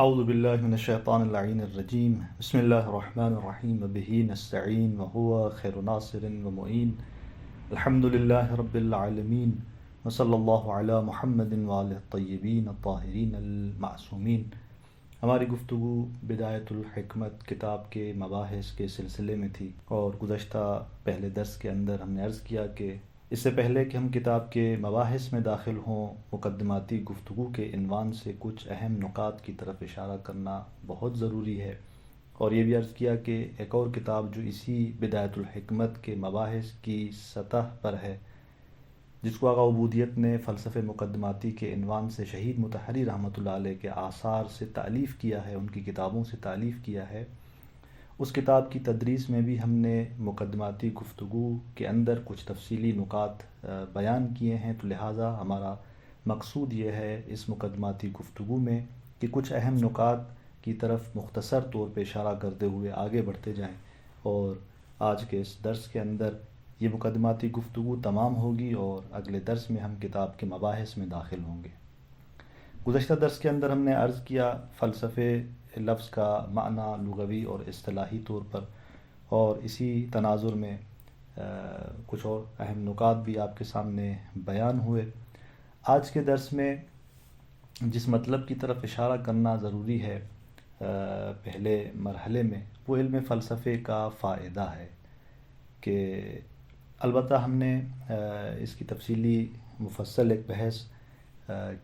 اعوذ باللہ من الشیطان اللعین الرجیم بسم اللہ الرحمن الرحیم وبہ نستعین وہو خیر ناصر ومعین الحمد للہ رب العالمین وصلی اللہ علی محمد وآلہ الطیبین الطاہرین المعصومین۔ ہماری گفتگو بدایت الحکمت کتاب کے مباحث کے سلسلے میں تھی، اور گزشتہ پہلے درس کے اندر ہم نے عرض کیا کہ اس سے پہلے کہ ہم کتاب کے مباحث میں داخل ہوں، مقدماتی گفتگو کے عنوان سے کچھ اہم نکات کی طرف اشارہ کرنا بہت ضروری ہے، اور یہ بھی عرض کیا کہ ایک اور کتاب جو اسی بدایت الحکمت کے مباحث کی سطح پر ہے، جس کو آقا عبودیت نے فلسفہ مقدماتی کے عنوان سے شہید مطہری رحمۃ اللہ علیہ کے آثار سے تالیف کیا ہے، ان کی کتابوں سے تالیف کیا ہے، اس کتاب کی تدریس میں بھی ہم نے مقدماتی گفتگو کے اندر کچھ تفصیلی نکات بیان کیے ہیں، تو لہٰذا ہمارا مقصود یہ ہے اس مقدماتی گفتگو میں کہ کچھ اہم نکات کی طرف مختصر طور پہ اشارہ کرتے ہوئے آگے بڑھتے جائیں، اور آج کے اس درس کے اندر یہ مقدماتی گفتگو تمام ہوگی اور اگلے درس میں ہم کتاب کے مباحث میں داخل ہوں گے۔ گزشتہ درس کے اندر ہم نے عرض کیا فلسفے لفظ کا معنی لغوی اور اصطلاحی طور پر، اور اسی تناظر میں کچھ اور اہم نکات بھی آپ کے سامنے بیان ہوئے۔ آج کے درس میں جس مطلب کی طرف اشارہ کرنا ضروری ہے پہلے مرحلے میں، وہ علم فلسفے کا فائدہ ہے، کہ البتہ ہم نے اس کی تفصیلی مفصل ایک بحث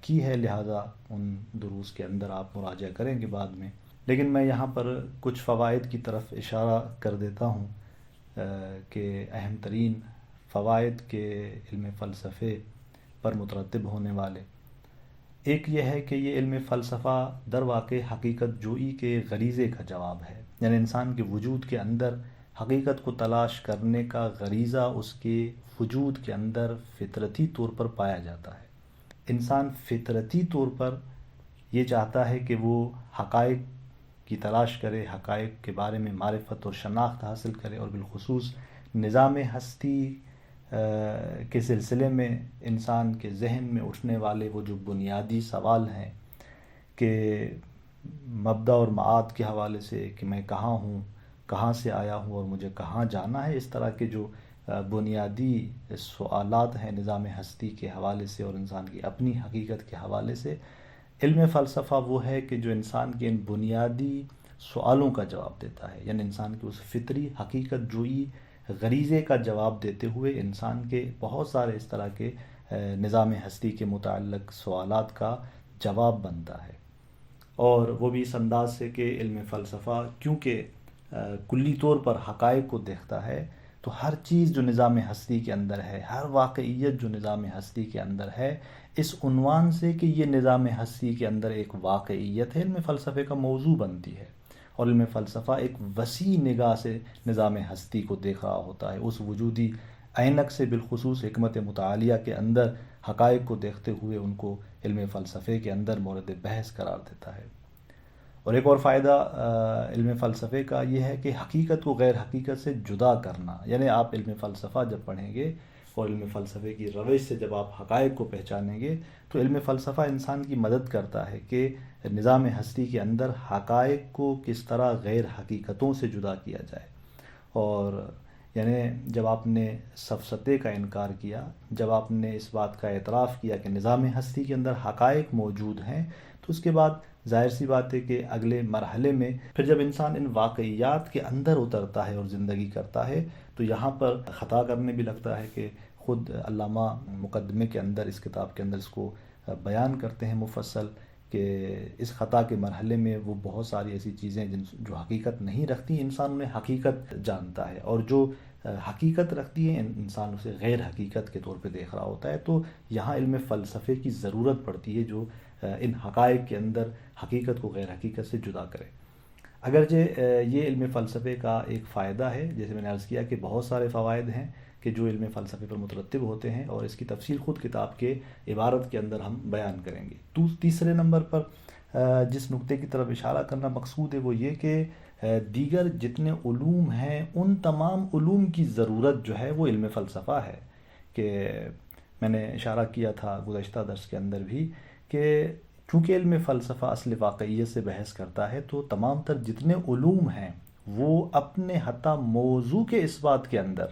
کی ہے، لہذا ان دروس کے اندر آپ مراجعہ کریں گے بعد میں، لیکن میں یہاں پر کچھ فوائد کی طرف اشارہ کر دیتا ہوں کہ اہم ترین فوائد کے علم فلسفے پر مترتب ہونے والے۔ ایک یہ ہے کہ یہ علم فلسفہ در واقع حقیقت جوئی کے غریزے کا جواب ہے، یعنی انسان کے وجود کے اندر حقیقت کو تلاش کرنے کا غریزہ اس کے وجود کے اندر فطرتی طور پر پایا جاتا ہے۔ انسان فطرتی طور پر یہ چاہتا ہے کہ وہ حقائق کی تلاش کرے، حقائق کے بارے میں معرفت اور شناخت حاصل کرے، اور بالخصوص نظام ہستی کے سلسلے میں انسان کے ذہن میں اٹھنے والے وہ جو بنیادی سوال ہیں کہ مبدا اور معاد کے حوالے سے، کہ میں کہاں ہوں، کہاں سے آیا ہوں اور مجھے کہاں جانا ہے، اس طرح کے جو بنیادی سوالات ہیں نظام ہستی کے حوالے سے اور انسان کی اپنی حقیقت کے حوالے سے، علم فلسفہ وہ ہے کہ جو انسان کے ان بنیادی سوالوں کا جواب دیتا ہے، یعنی انسان کے اس فطری حقیقت جوئی غریزے کا جواب دیتے ہوئے انسان کے بہت سارے اس طرح کے نظام ہستی کے متعلق سوالات کا جواب بنتا ہے، اور وہ بھی اس انداز سے کہ علم فلسفہ کیونکہ کلی طور پر حقائق کو دیکھتا ہے، تو ہر چیز جو نظام ہستی کے اندر ہے، ہر واقعیت جو نظام ہستی کے اندر ہے، اس عنوان سے کہ یہ نظام ہستی کے اندر ایک واقعیت ہے، علم فلسفے کا موضوع بنتی ہے، اور علم فلسفہ ایک وسیع نگاہ سے نظام ہستی کو دیکھ رہا ہوتا ہے، اس وجودی عینک سے، بالخصوص حکمت متعالیہ کے اندر حقائق کو دیکھتے ہوئے ان کو علم فلسفے کے اندر مورد بحث قرار دیتا ہے۔ اور ایک اور فائدہ علم فلسفے کا یہ ہے کہ حقیقت کو غیر حقیقت سے جدا کرنا، یعنی آپ علم فلسفہ جب پڑھیں گے اور علم فلسفے کی روش سے جب آپ حقائق کو پہچانیں گے، تو علم فلسفہ انسان کی مدد کرتا ہے کہ نظام ہستی کے اندر حقائق کو کس طرح غیر حقیقتوں سے جدا کیا جائے، اور یعنی جب آپ نے سفسطے کا انکار کیا، جب آپ نے اس بات کا اعتراف کیا کہ نظام ہستی کے اندر حقائق موجود ہیں، تو اس کے بعد ظاہر سی بات ہے کہ اگلے مرحلے میں پھر جب انسان ان واقعیات کے اندر اترتا ہے اور زندگی کرتا ہے، تو یہاں پر خطا کرنے بھی لگتا ہے، کہ خود علامہ مقدمے کے اندر اس کتاب کے اندر اس کو بیان کرتے ہیں مفصل، کہ اس خطا کے مرحلے میں وہ بہت ساری ایسی چیزیں جو حقیقت نہیں رکھتی، انسان انہیں حقیقت جانتا ہے، اور جو حقیقت رکھتی ہے انسان اسے غیر حقیقت کے طور پہ دیکھ رہا ہوتا ہے۔ تو یہاں علم فلسفے کی ضرورت پڑتی ہے جو ان حقائق کے اندر حقیقت کو غیر حقیقت سے جدا کرے۔ اگرچہ یہ علم فلسفے کا ایک فائدہ ہے، جیسے میں نے عرض کیا کہ بہت سارے فوائد ہیں کہ جو علم فلسفے پر مترتب ہوتے ہیں، اور اس کی تفصیل خود کتاب کے عبارت کے اندر ہم بیان کریں گے۔ تیسرے نمبر پر جس نقطے کی طرف اشارہ کرنا مقصود ہے وہ یہ کہ دیگر جتنے علوم ہیں ان تمام علوم کی ضرورت جو ہے وہ علم فلسفہ ہے، کہ میں نے اشارہ کیا تھا گزشتہ درس کے اندر بھی کہ چونکہ علم فلسفہ اصل واقعیت سے بحث کرتا ہے تو تمام تر جتنے علوم ہیں وہ اپنے حتی موضوع کے اثبات کے اندر،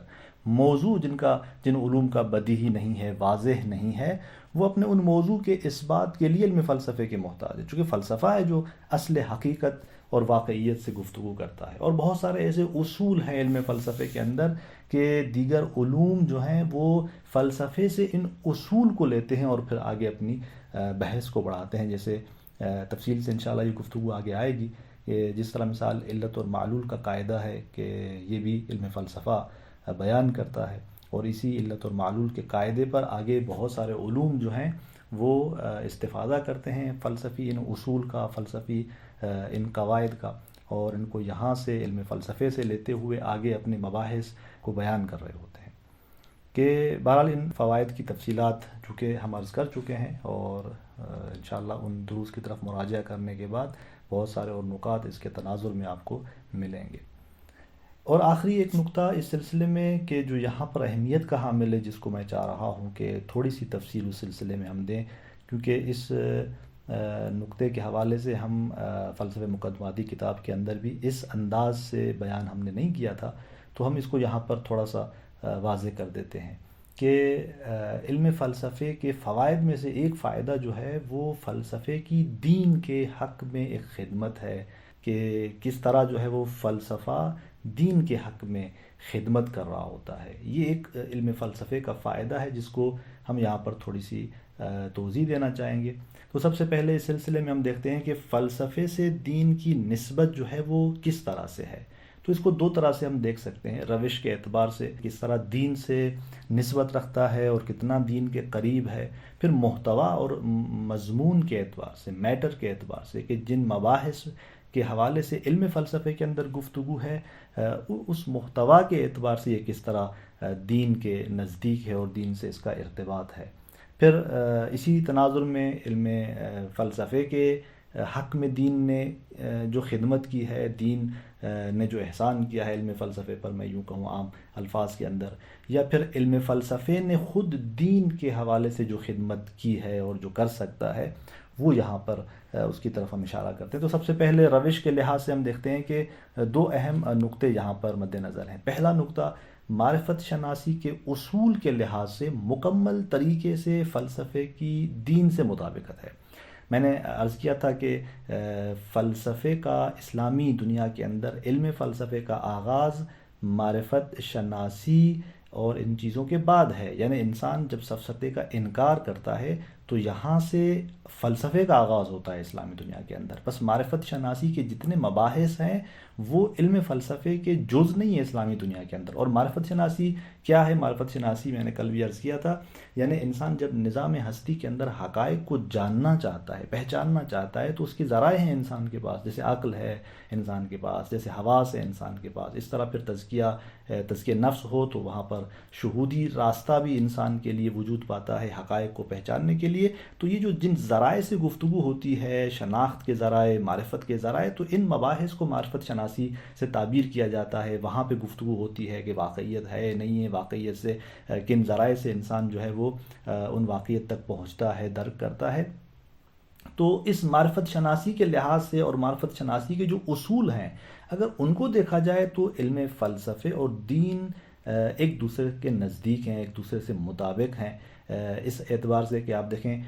موضوع جن علوم کا بدیہی نہیں ہے، واضح نہیں ہے، وہ اپنے ان موضوع کے اثبات کے لیے علم فلسفے کے محتاج ہے، چونکہ فلسفہ ہے جو اصل حقیقت اور واقعیت سے گفتگو کرتا ہے۔ اور بہت سارے ایسے اصول ہیں علم فلسفے کے اندر کہ دیگر علوم جو ہیں وہ فلسفے سے ان اصول کو لیتے ہیں اور پھر آگے اپنی بحث کو بڑھاتے ہیں، جیسے تفصیل سے انشاءاللہ یہ گفتگو آگے آئے گی کہ جس طرح مثال علت اور معلول کا قاعدہ ہے کہ یہ بھی علم فلسفہ بیان کرتا ہے، اور اسی علت اور معلول کے قاعدے پر آگے بہت سارے علوم جو ہیں وہ استفادہ کرتے ہیں فلسفی ان اصول کا، فلسفی ان قواعد کا، اور ان کو یہاں سے علم فلسفے سے لیتے ہوئے آگے اپنے مباحث کو بیان کر رہے ہوتے ہیں۔ کہ بہرحال ان فوائد کی تفصیلات چونکہ ہم عرض کر چکے ہیں، اور انشاءاللہ ان دروس کی طرف مراجعہ کرنے کے بعد بہت سارے اور نکات اس کے تناظر میں آپ کو ملیں گے۔ اور آخری ایک نقطہ اس سلسلے میں کہ جو یہاں پر اہمیت کا حامل ہے، جس کو میں چاہ رہا ہوں کہ تھوڑی سی تفصیل اس سلسلے میں ہم دیں، کیونکہ اس نقطے کے حوالے سے ہم فلسفہ مقدماتی کتاب کے اندر بھی اس انداز سے بیان ہم نے نہیں کیا تھا، تو ہم اس کو یہاں پر تھوڑا سا واضح کر دیتے ہیں کہ علم فلسفے کے فوائد میں سے ایک فائدہ جو ہے وہ فلسفے کی دین کے حق میں ایک خدمت ہے، کہ کس طرح جو ہے وہ فلسفہ دین کے حق میں خدمت کر رہا ہوتا ہے۔ یہ ایک علم فلسفے کا فائدہ ہے جس کو ہم یہاں پر تھوڑی سی توضیح دینا چاہیں گے۔ تو سب سے پہلے اس سلسلے میں ہم دیکھتے ہیں کہ فلسفے سے دین کی نسبت جو ہے وہ کس طرح سے ہے۔ تو اس کو دو طرح سے ہم دیکھ سکتے ہیں، روش کے اعتبار سے کس طرح دین سے نسبت رکھتا ہے اور کتنا دین کے قریب ہے، پھر محتوا اور مضمون کے اعتبار سے، میٹر کے اعتبار سے، کہ جن مباحث کے حوالے سے علم فلسفے کے اندر گفتگو ہے اس محتوا کے اعتبار سے یہ کس طرح دین کے نزدیک ہے اور دین سے اس کا ارتباط ہے۔ پھر اسی تناظر میں علم فلسفے کے حق میں دین نے جو خدمت کی ہے، دین نے جو احسان کیا ہے علم فلسفے پر، میں یوں کہوں عام الفاظ کے اندر، یا پھر علم فلسفے نے خود دین کے حوالے سے جو خدمت کی ہے اور جو کر سکتا ہے، وہ یہاں پر اس کی طرف ہم اشارہ کرتے ہیں۔ تو سب سے پہلے روش کے لحاظ سے ہم دیکھتے ہیں کہ دو اہم نقطے یہاں پر مد نظر ہیں۔ پہلا نقطہ معرفت شناسی کے اصول کے لحاظ سے مکمل طریقے سے فلسفے کی دین سے مطابقت ہے۔ میں نے عرض کیا تھا کہ فلسفے کا اسلامی دنیا کے اندر علم فلسفے کا آغاز معرفت شناسی اور ان چیزوں کے بعد ہے، یعنی انسان جب سفسطے کا انکار کرتا ہے تو یہاں سے فلسفے کا آغاز ہوتا ہے اسلامی دنیا کے اندر۔ بس معرفت شناسی کے جتنے مباحث ہیں وہ علم فلسفے کے جز نہیں ہے اسلامی دنیا کے اندر۔ اور معرفت شناسی کیا ہے؟ معرفت شناسی میں نے کل بھی عرض کیا تھا، یعنی انسان جب نظام ہستی کے اندر حقائق کو جاننا چاہتا ہے، پہچاننا چاہتا ہے، تو اس کی ذرائع ہیں انسان کے پاس، جیسے عقل ہے انسان کے پاس، جیسے حواس ہے انسان کے پاس، اس طرح پھر تزکیہ نفس ہو تو وہاں پر شہودی راستہ بھی انسان کے لیے وجود پاتا ہے حقائق کو پہچاننے کے لیے۔ تو یہ جو جن ذرائع سے گفتگو ہوتی ہے، شناخت کے ذرائع، معرفت کے ذرائع، تو ان مباحث کو معرفت شناسی سے تعبیر کیا جاتا ہے۔ وہاں پہ گفتگو ہوتی ہے کہ واقعیت ہے نہیں ہے، واقعیت سے کن ذرائع سے انسان جو ہے وہ ان واقعیت تک پہنچتا ہے، درک کرتا ہے۔ تو اس معرفت شناسی کے لحاظ سے اور معرفت شناسی کے جو اصول ہیں اگر ان کو دیکھا جائے تو علم فلسفے اور دین ایک دوسرے کے نزدیک ہیں، ایک دوسرے سے مطابق ہیں، اس اعتبار سے کہ آپ دیکھیں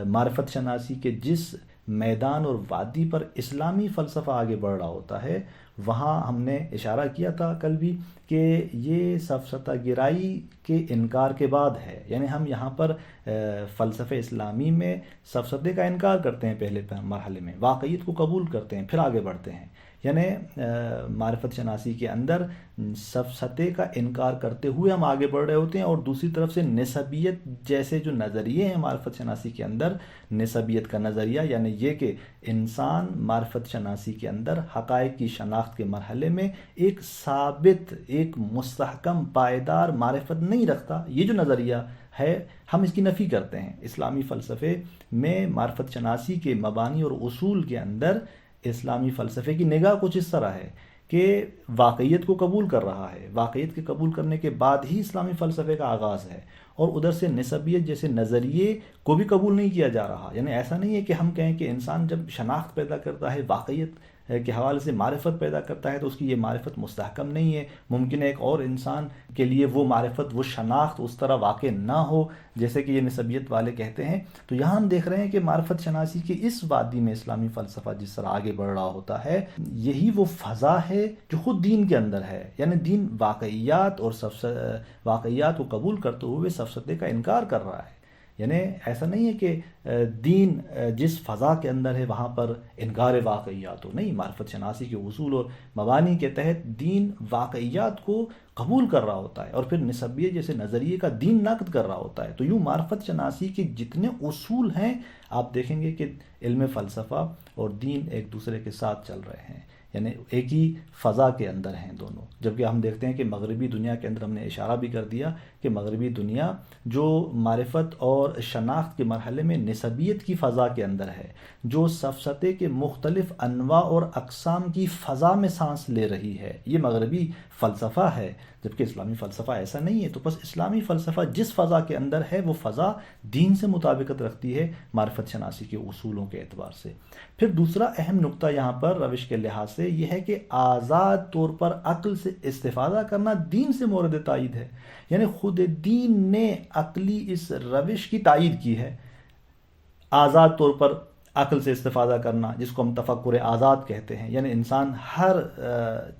معرفت شناسی کے جس میدان اور وادی پر اسلامی فلسفہ آگے بڑھ رہا ہوتا ہے، وہاں ہم نے اشارہ کیا تھا کل بھی کہ یہ سفسطہ گرائی کے انکار کے بعد ہے، یعنی ہم یہاں پر فلسفہ اسلامی میں سفسطے کا انکار کرتے ہیں پہلے مرحلے میں، واقعیت کو قبول کرتے ہیں، پھر آگے بڑھتے ہیں۔ یعنی معرفت شناسی کے اندر سفسطے کا انکار کرتے ہوئے ہم آگے بڑھ رہے ہوتے ہیں، اور دوسری طرف سے نسبیت جیسے جو نظریے ہیں معرفت شناسی کے اندر، نسبیت کا نظریہ یعنی یہ کہ انسان معرفت شناسی کے اندر حقائق کی شناخت کے مرحلے میں ایک ثابت، ایک مستحکم پائیدار معرفت نہیں رکھتا، یہ جو نظریہ ہے ہم اس کی نفی کرتے ہیں۔ اسلامی فلسفے میں معرفت شناسی کے مبانی اور اصول کے اندر اسلامی فلسفے کی نگاہ کچھ اس طرح ہے کہ واقعیت کو قبول کر رہا ہے، واقعیت کے قبول کرنے کے بعد ہی اسلامی فلسفے کا آغاز ہے، اور ادھر سے نسبیت جیسے نظریے کو بھی قبول نہیں کیا جا رہا۔ یعنی ایسا نہیں ہے کہ ہم کہیں کہ انسان جب شناخت پیدا کرتا ہے، واقعیت کے حوالے سے معرفت پیدا کرتا ہے، تو اس کی یہ معرفت مستحکم نہیں ہے، ممکن ہے ایک اور انسان کے لیے وہ معرفت، وہ شناخت اس طرح واقع نہ ہو جیسے کہ یہ نسبیت والے کہتے ہیں۔ تو یہاں ہم دیکھ رہے ہیں کہ معرفت شناسی کی اس وادی میں اسلامی فلسفہ جس طرح آگے بڑھ رہا ہوتا ہے، یہی وہ فضا ہے جو خود دین کے اندر ہے۔ یعنی دین واقعیات اور واقعیات کو قبول کرتے ہوئے سفسطے کا انکار کر رہا ہے۔ یعنی ایسا نہیں ہے کہ دین جس فضا کے اندر ہے وہاں پر انکار واقعیات ہو، نہیں، معرفت شناسی کے اصول اور مبانی کے تحت دین واقعیات کو قبول کر رہا ہوتا ہے، اور پھر نسبیت جیسے نظریے کا دین نقد کر رہا ہوتا ہے۔ تو یوں معرفت شناسی کے جتنے اصول ہیں، آپ دیکھیں گے کہ علم فلسفہ اور دین ایک دوسرے کے ساتھ چل رہے ہیں، یعنی ایک ہی فضا کے اندر ہیں دونوں۔ جبکہ ہم دیکھتے ہیں کہ مغربی دنیا کے اندر، ہم نے اشارہ بھی کر دیا کہ مغربی دنیا جو معرفت اور شناخت کے مرحلے میں نسبیت کی فضا کے اندر ہے، جو سفسطے کے مختلف انواع اور اقسام کی فضا میں سانس لے رہی ہے، یہ مغربی فلسفہ ہے، جبکہ اسلامی فلسفہ ایسا نہیں ہے۔ تو بس اسلامی فلسفہ جس فضا کے اندر ہے وہ فضا دین سے مطابقت رکھتی ہے معرفت شناسی کے اصولوں کے اعتبار سے۔ پھر دوسرا اہم نقطہ یہاں پر روش کے لحاظ سے یہ ہے کہ آزاد طور پر عقل سے استفادہ کرنا دین سے مورد تائید ہے۔ یعنی خود دین نے عقلی اس روش کی تائید کی ہے، آزاد طور پر عقل سے استفادہ کرنا، جس کو ہم تفکر آزاد کہتے ہیں۔ یعنی انسان ہر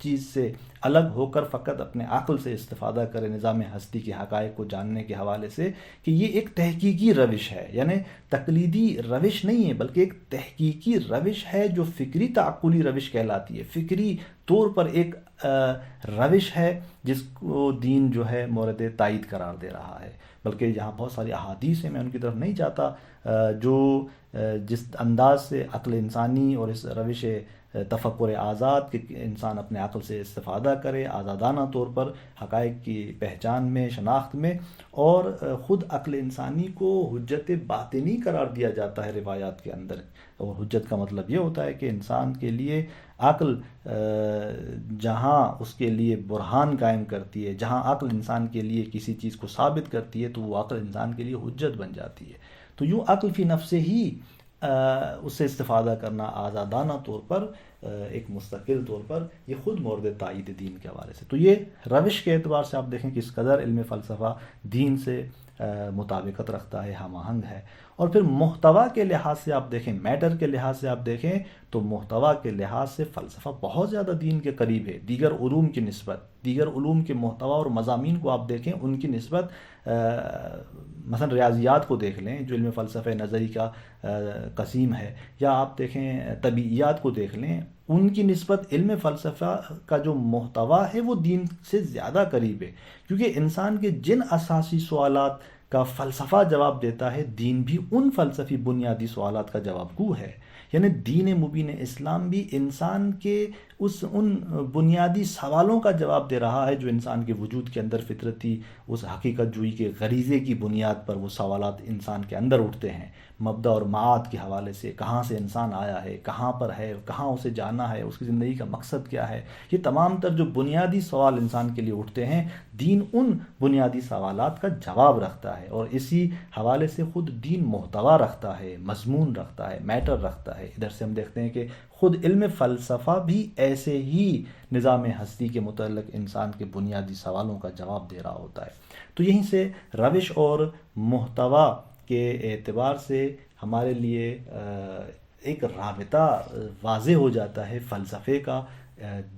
چیز سے الگ ہو کر فقط اپنے عقل سے استفادہ کرے نظام ہستی کے حقائق کو جاننے کے حوالے سے، کہ یہ ایک تحقیقی روش ہے، یعنی تقلیدی روش نہیں ہے بلکہ ایک تحقیقی روش ہے جو فکری تعقلی روش کہلاتی ہے، فکری طور پر ایک روش ہے جس کو دین جو ہے مورد تائید قرار دے رہا ہے۔ بلکہ یہاں بہت ساری احادیث ہیں، میں ان کی طرف نہیں جاتا، جو جس انداز سے عقل انسانی اور اس روش تفکر آزاد کہ انسان اپنے عقل سے استفادہ کرے آزادانہ طور پر حقائق کی پہچان میں، شناخت میں، اور خود عقل انسانی کو حجت باطنی قرار دیا جاتا ہے روایات کے اندر۔ اور حجت کا مطلب یہ ہوتا ہے کہ انسان کے لیے عقل جہاں اس کے لیے برہان قائم کرتی ہے، جہاں عقل انسان کے لیے کسی چیز کو ثابت کرتی ہے، تو وہ عقل انسان کے لیے حجت بن جاتی ہے۔ تو یوں عقل فی نفس ہی اس سے استفادہ کرنا آزادانہ طور پر، ایک مستقل طور پر، یہ خود مورد تائید دین کے حوالے سے۔ تو یہ روش کے اعتبار سے آپ دیکھیں کہ اس قدر علم فلسفہ دین سے مطابقت رکھتا ہے، ہم آہنگ ہے۔ اور پھر محتوا کے لحاظ سے آپ دیکھیں، میٹر کے لحاظ سے آپ دیکھیں، تو محتوا کے لحاظ سے فلسفہ بہت زیادہ دین کے قریب ہے دیگر علوم کی نسبت۔ دیگر علوم کے محتوا اور مضامین کو آپ دیکھیں، ان کی نسبت مثلا ریاضیات کو دیکھ لیں جو علم فلسفہ نظری کا قسیم ہے، یا آپ دیکھیں طبیعیات کو دیکھ لیں، ان کی نسبت علم فلسفہ کا جو محتوا ہے وہ دین سے زیادہ قریب ہے، کیونکہ انسان کے جن اساسی سوالات کا فلسفہ جواب دیتا ہے، دین بھی ان فلسفی بنیادی سوالات کا جواب گو ہے۔ یعنی دین مبین اسلام بھی انسان کے ان بنیادی سوالوں کا جواب دے رہا ہے جو انسان کے وجود کے اندر فطرتی اس حقیقت جوئی کے غریزے کی بنیاد پر وہ سوالات انسان کے اندر اٹھتے ہیں، مبدا اور معاد کے حوالے سے، کہاں سے انسان آیا ہے، کہاں پر ہے، کہاں اسے جانا ہے، اس کی زندگی کا مقصد کیا ہے۔ یہ تمام تر جو بنیادی سوال انسان کے لیے اٹھتے ہیں، دین ان بنیادی سوالات کا جواب رکھتا ہے، اور اسی حوالے سے خود دین محتوا رکھتا ہے، مضمون رکھتا ہے، میٹر رکھتا ہے۔ ادھر سے ہم دیکھتے ہیں کہ خود علم فلسفہ بھی ایسے ہی نظام ہستی کے متعلق انسان کے بنیادی سوالوں کا جواب دے رہا ہوتا ہے۔ تو یہیں سے روش اور محتوا کے اعتبار سے ہمارے لیے ایک رابطہ واضح ہو جاتا ہے فلسفے کا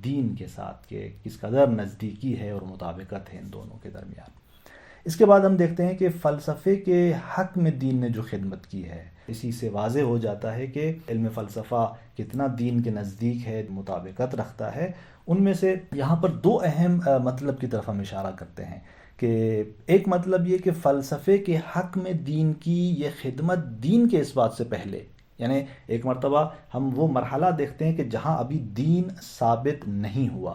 دین کے ساتھ، کہ کس قدر نزدیکی ہے اور مطابقت ہے ان دونوں کے درمیان۔ اس کے بعد ہم دیکھتے ہیں کہ فلسفے کے حق میں دین نے جو خدمت کی ہے، اسی سے واضح ہو جاتا ہے کہ علم فلسفہ کتنا دین کے نزدیک ہے، مطابقت رکھتا ہے۔ ان میں سے یہاں پر دو اہم مطلب کی طرف ہم اشارہ کرتے ہیں، کہ ایک مطلب یہ کہ فلسفے کے حق میں دین کی یہ خدمت دین کے اس بات سے پہلے، یعنی ایک مرتبہ ہم وہ مرحلہ دیکھتے ہیں کہ جہاں ابھی دین ثابت نہیں ہوا،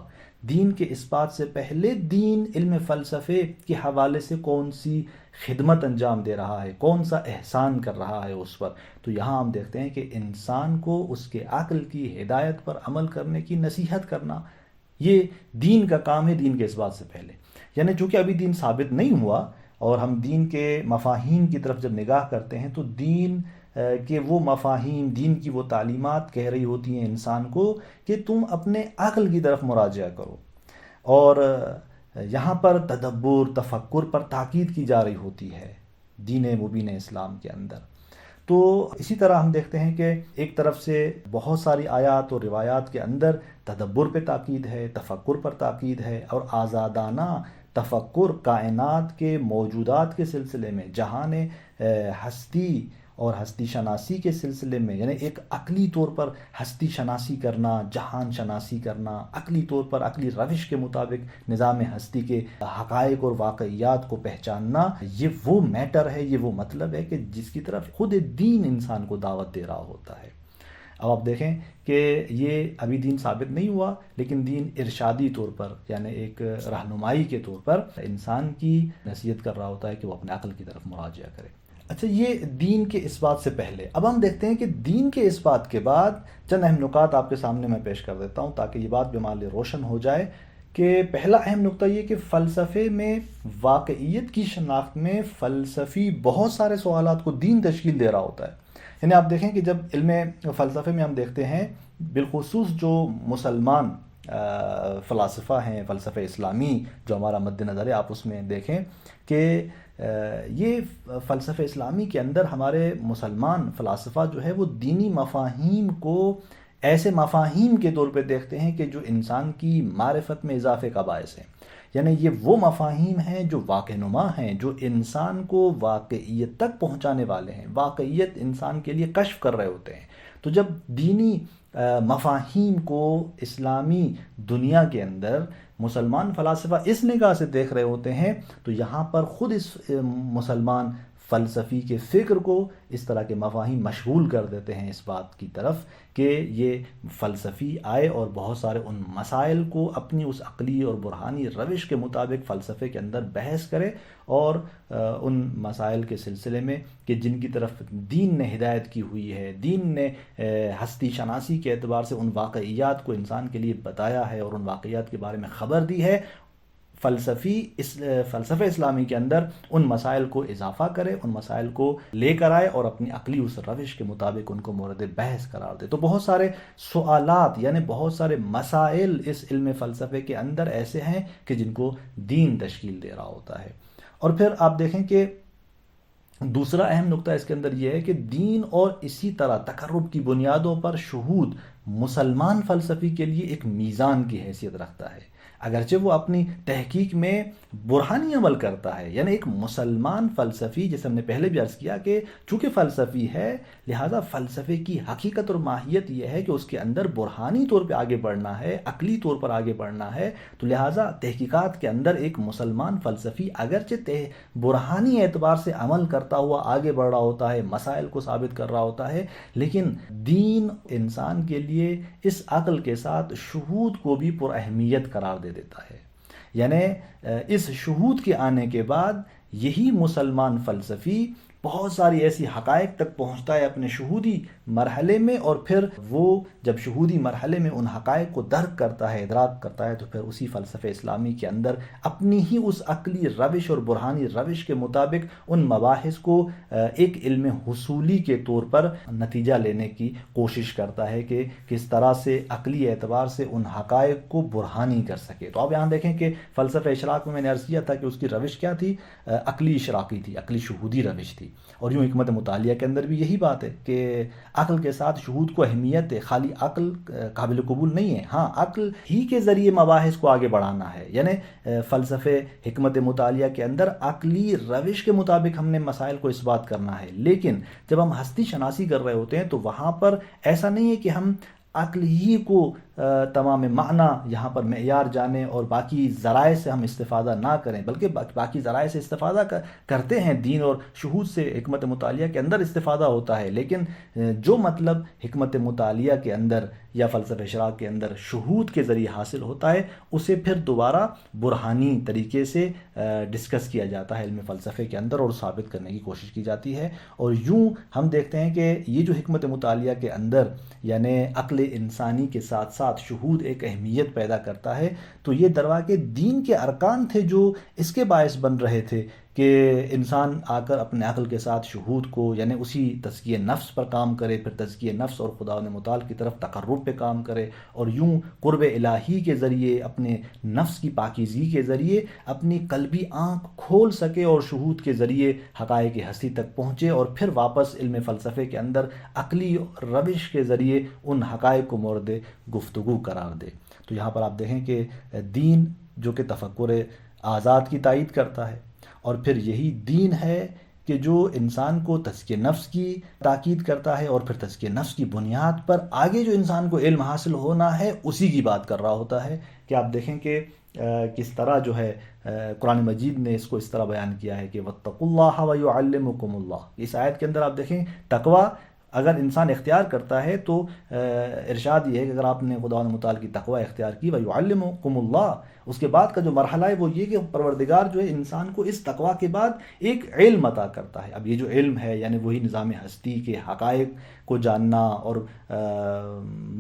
دین کے اس بات سے پہلے دین علم فلسفے کے حوالے سے کون سی خدمت انجام دے رہا ہے، کون سا احسان کر رہا ہے اس پر۔ تو یہاں ہم دیکھتے ہیں کہ انسان کو اس کے عقل کی ہدایت پر عمل کرنے کی نصیحت کرنا، یہ دین کا کام ہے دین کے اس بات سے پہلے. یعنی چونکہ ابھی دین ثابت نہیں ہوا اور ہم دین کے مفاہیم کی طرف جب نگاہ کرتے ہیں تو دین کہ وہ مفاہیم، دین کی وہ تعلیمات کہہ رہی ہوتی ہیں انسان کو کہ تم اپنے عقل کی طرف مراجعہ کرو، اور یہاں پر تدبر، تفکر پر تاکید کی جا رہی ہوتی ہے دین مبین اسلام کے اندر. تو اسی طرح ہم دیکھتے ہیں کہ ایک طرف سے بہت ساری آیات اور روایات کے اندر تدبر پہ تاکید ہے، تفکر پر تاکید ہے، اور آزادانہ تفکر کائنات کے موجودات کے سلسلے میں، جہان ہستی اور ہستی شناسی کے سلسلے میں، یعنی ایک عقلی طور پر ہستی شناسی کرنا، جہان شناسی کرنا، عقلی طور پر عقلی روش کے مطابق نظام ہستی کے حقائق اور واقعیات کو پہچاننا، یہ وہ میٹر ہے، یہ وہ مطلب ہے کہ جس کی طرف خود دین انسان کو دعوت دے رہا ہوتا ہے. اب آپ دیکھیں کہ یہ ابھی دین ثابت نہیں ہوا، لیکن دین ارشادی طور پر، یعنی ایک رہنمائی کے طور پر انسان کی نصیحت کر رہا ہوتا ہے کہ وہ اپنے عقل کی طرف مراجعہ کرے. اچھا، یہ دین کے اس بات سے پہلے. اب ہم دیکھتے ہیں کہ دین کے اس بات کے بعد چند اہم نکات آپ کے سامنے میں پیش کر دیتا ہوں تاکہ یہ بات بھی ہمارے لیے روشن ہو جائے. کہ پہلا اہم نقطہ یہ کہ فلسفے میں، واقعیت کی شناخت میں فلسفی بہت سارے سوالات کو دین تشکیل دے رہا ہوتا ہے. یعنی آپ دیکھیں کہ جب علم فلسفے میں ہم دیکھتے ہیں، بالخصوص جو مسلمان فلاسفہ ہیں، فلسفہ اسلامی جو ہمارا مد نظر ہے، آپ اس میں دیکھیں کہ یہ فلسفہ اسلامی کے اندر ہمارے مسلمان فلاسفہ جو ہے وہ دینی مفاہیم کو ایسے مفاہیم کے طور پہ دیکھتے ہیں کہ جو انسان کی معرفت میں اضافے کا باعث ہیں. یعنی یہ وہ مفاہیم ہیں جو واقع نما ہیں، جو انسان کو واقعیت تک پہنچانے والے ہیں، واقعیت انسان کے لیے کشف کر رہے ہوتے ہیں. تو جب دینی مفاہیم کو اسلامی دنیا کے اندر مسلمان فلاسفہ اس نگاہ سے دیکھ رہے ہوتے ہیں تو یہاں پر خود اس مسلمان فلسفی کے فکر کو اس طرح کے مفاہیم مشغول کر دیتے ہیں اس بات کی طرف کہ یہ فلسفی آئے اور بہت سارے ان مسائل کو اپنی اس عقلی اور برہانی روش کے مطابق فلسفے کے اندر بحث کرے، اور ان مسائل کے سلسلے میں کہ جن کی طرف دین نے ہدایت کی ہوئی ہے، دین نے ہستی شناسی کے اعتبار سے ان واقعیات کو انسان کے لیے بتایا ہے اور ان واقعیات کے بارے میں خبر دی ہے، فلسفہ اسلامی کے اندر ان مسائل کو اضافہ کرے، ان مسائل کو لے کر آئے اور اپنی عقلی اس روش کے مطابق ان کو مورد بحث قرار دے. تو بہت سارے سوالات، یعنی بہت سارے مسائل اس علم فلسفے کے اندر ایسے ہیں کہ جن کو دین تشکیل دے رہا ہوتا ہے. اور پھر آپ دیکھیں کہ دوسرا اہم نقطہ اس کے اندر یہ ہے کہ دین اور اسی طرح تقرب کی بنیادوں پر شہود مسلمان فلسفی کے لیے ایک میزان کی حیثیت رکھتا ہے، اگرچہ وہ اپنی تحقیق میں برہانی عمل کرتا ہے. یعنی ایک مسلمان فلسفی، جیسے ہم نے پہلے بھی عرض کیا کہ چونکہ فلسفی ہے لہذا فلسفے کی حقیقت اور ماہیت یہ ہے کہ اس کے اندر برہانی طور پہ آگے بڑھنا ہے، عقلی طور پر آگے بڑھنا ہے. تو لہذا تحقیقات کے اندر ایک مسلمان فلسفی اگرچہ برہانی اعتبار سے عمل کرتا ہوا آگے بڑھ رہا ہوتا ہے، مسائل کو ثابت کر رہا ہوتا ہے، لیکن دین انسان کے لیے اس عقل کے ساتھ شہود کو بھی پر اہمیت قرار دے دیتا ہے. یعنی اس شہود کے آنے کے بعد یہی مسلمان فلسفی بہت ساری ایسی حقائق تک پہنچتا ہے اپنے شہودی مرحلے میں، اور پھر وہ جب شہودی مرحلے میں ان حقائق کو درک کرتا ہے، ادراک کرتا ہے، تو پھر اسی فلسفہ اسلامی کے اندر اپنی ہی اس عقلی روش اور برہانی روش کے مطابق ان مباحث کو ایک علم حصولی کے طور پر نتیجہ لینے کی کوشش کرتا ہے کہ کس طرح سے عقلی اعتبار سے ان حقائق کو برہانی کر سکے. تو آپ یہاں دیکھیں کہ فلسفہ اشراق میں نے عرض کیا تھا کہ اس کی روش کیا تھی؟ عقلی اشراقی تھی، عقلی شہودی روش تھی. اور یوں حکمت مطالعہ کے اندر بھی یہی بات ہے کہ عقل کے ساتھ شہود کو اہمیت ہے، خالی عقل قابل قبول نہیں ہے، ہاں عقل ہی کے ذریعے مباحث کو آگے بڑھانا ہے. یعنی فلسفے حکمت مطالعہ کے اندر عقلی روش کے مطابق ہم نے مسائل کو اس بات کرنا ہے، لیکن جب ہم ہستی شناسی کر رہے ہوتے ہیں تو وہاں پر ایسا نہیں ہے کہ ہم عقل ہی کو تمام معنی یہاں پر معیار جانیں اور باقی ذرائع سے ہم استفادہ نہ کریں، بلکہ باقی ذرائع سے استفادہ کرتے ہیں. دین اور شہود سے حکمت مطالعہ کے اندر استفادہ ہوتا ہے، لیکن جو مطلب حکمت مطالعہ کے اندر یا فلسفہ اشراق کے اندر شہود کے ذریعے حاصل ہوتا ہے، اسے پھر دوبارہ برہانی طریقے سے ڈسکس کیا جاتا ہے علم فلسفے کے اندر اور ثابت کرنے کی کوشش کی جاتی ہے۔ اور یوں ہم دیکھتے ہیں کہ یہ جو حکمت مطالعہ کے اندر یعنی عقل انسانی کے ساتھ ساتھ شہود ایک اہمیت پیدا کرتا ہے، تو یہ درواقع دین کے ارکان تھے جو اس کے باعث بن رہے تھے کہ انسان آ کر اپنے عقل کے ساتھ شہود کو یعنی اسی تزکیہ نفس پر کام کرے، پھر تزکیہ نفس اور خدا متعال کی طرف تقرب پہ کام کرے، اور یوں قرب الہی کے ذریعے اپنے نفس کی پاکیزگی کے ذریعے اپنی قلبی آنکھ کھول سکے اور شہود کے ذریعے حقائق ہستی تک پہنچے، اور پھر واپس علم فلسفے کے اندر عقلی روش کے ذریعے ان حقائق کو مورد گفتگو قرار دے۔ تو یہاں پر آپ دیکھیں کہ دین جو کہ تفکر آزاد کی تائید کرتا ہے، اور پھر یہی دین ہے کہ جو انسان کو تزکیہ نفس کی تاکید کرتا ہے، اور پھر تزکیہ نفس کی بنیاد پر آگے جو انسان کو علم حاصل ہونا ہے اسی کی بات کر رہا ہوتا ہے۔ کہ آپ دیکھیں کہ کس طرح جو ہے قرآن مجید نے اس کو اس طرح بیان کیا ہے کہ وَاتَّقُوا اللَّهَ وَيُعَلِّمُكُمُ اللَّهُ۔ اس آیت کے اندر آپ دیکھیں تقوی اگر انسان اختیار کرتا ہے تو ارشاد یہ ہے کہ اگر آپ نے خدا متعال کی تقوی اختیار کی وَيُعَلِّمُكُمُ اللَّهُ، اس کے بعد کا جو مرحلہ ہے وہ یہ کہ پروردگار جو ہے انسان کو اس تقوی کے بعد ایک علم عطا کرتا ہے۔ اب یہ جو علم ہے یعنی وہی نظام ہستی کے حقائق کو جاننا اور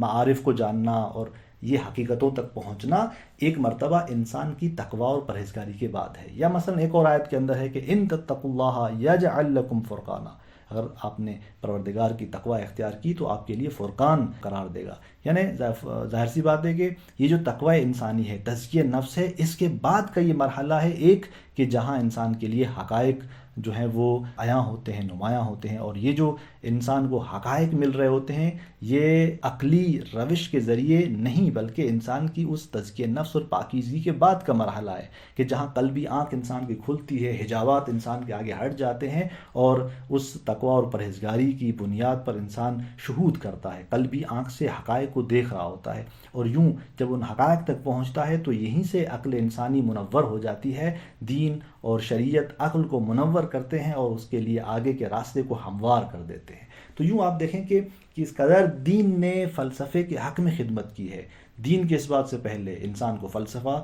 معارف کو جاننا اور یہ حقیقتوں تک پہنچنا ایک مرتبہ انسان کی تقوی اور پرہیزگاری کے بعد ہے۔ یا مثلا ایک اور آیت کے اندر ہے کہ ان تتقوا اللہ یجعل لکم فرقانا، اگر آپ نے پروردگار کی تقوی اختیار کی تو آپ کے لیے فرقان قرار دے گا۔ یعنی ظاہر سی بات ہے کہ یہ جو تقوی انسانی ہے، تزکیہ نفس ہے، اس کے بعد کا یہ مرحلہ ہے ایک کہ جہاں انسان کے لیے حقائق جو ہیں وہ عیاں ہوتے ہیں، نمایاں ہوتے ہیں، اور یہ جو انسان کو حقائق مل رہے ہوتے ہیں یہ عقلی روش کے ذریعے نہیں بلکہ انسان کی اس تزکیہ نفس اور پاکیزگی کے بعد کا مرحلہ ہے کہ جہاں قلبی آنکھ انسان کی کھلتی ہے، حجابات انسان کے آگے ہٹ جاتے ہیں، اور اس تقوی اور پرہیزگاری کی بنیاد پر انسان شہود کرتا ہے، قلبی آنکھ سے حقائق کو دیکھ رہا ہوتا ہے، اور یوں جب ان حقائق تک پہنچتا ہے تو یہیں سے عقل انسانی منور ہو جاتی ہے۔ دین اور شریعت عقل کو منور کرتے ہیں اور اس کے لیے آگے کے راستے کو ہموار کر دیتے ہیں۔ تو یوں آپ دیکھیں کہ اس قدر دین نے فلسفے کے حق میں خدمت کی ہے۔ دین کے اس بات سے پہلے انسان کو فلسفہ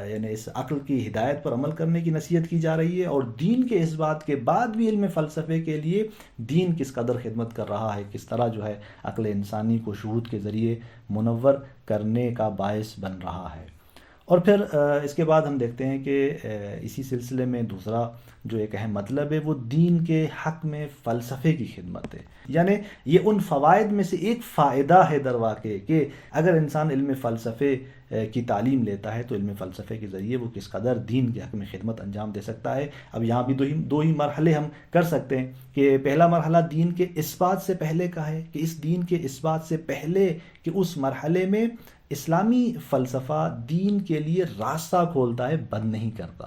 یعنی اس عقل کی ہدایت پر عمل کرنے کی نصیحت کی جا رہی ہے، اور دین کے اس بات کے بعد بھی علم فلسفے کے لیے دین کس قدر خدمت کر رہا ہے، کس طرح جو ہے عقل انسانی کو شہود کے ذریعے منور کرنے کا باعث بن رہا ہے۔ اور پھر اس کے بعد ہم دیکھتے ہیں کہ اسی سلسلے میں دوسرا جو ایک اہم مطلب ہے وہ دین کے حق میں فلسفے کی خدمت ہے۔ یعنی یہ ان فوائد میں سے ایک فائدہ ہے در واقع کہ اگر انسان علم فلسفے کی تعلیم لیتا ہے تو علم فلسفے کے ذریعے وہ کس قدر دین کے حق میں خدمت انجام دے سکتا ہے۔ اب یہاں بھی دو ہی مرحلے ہم کر سکتے ہیں کہ پہلا مرحلہ دین کے اس بات سے پہلے کا ہے کہ اس دین کے اس بات سے پہلے کہ اس مرحلے میں اسلامی فلسفہ دین کے لیے راستہ کھولتا ہے، بند نہیں کرتا۔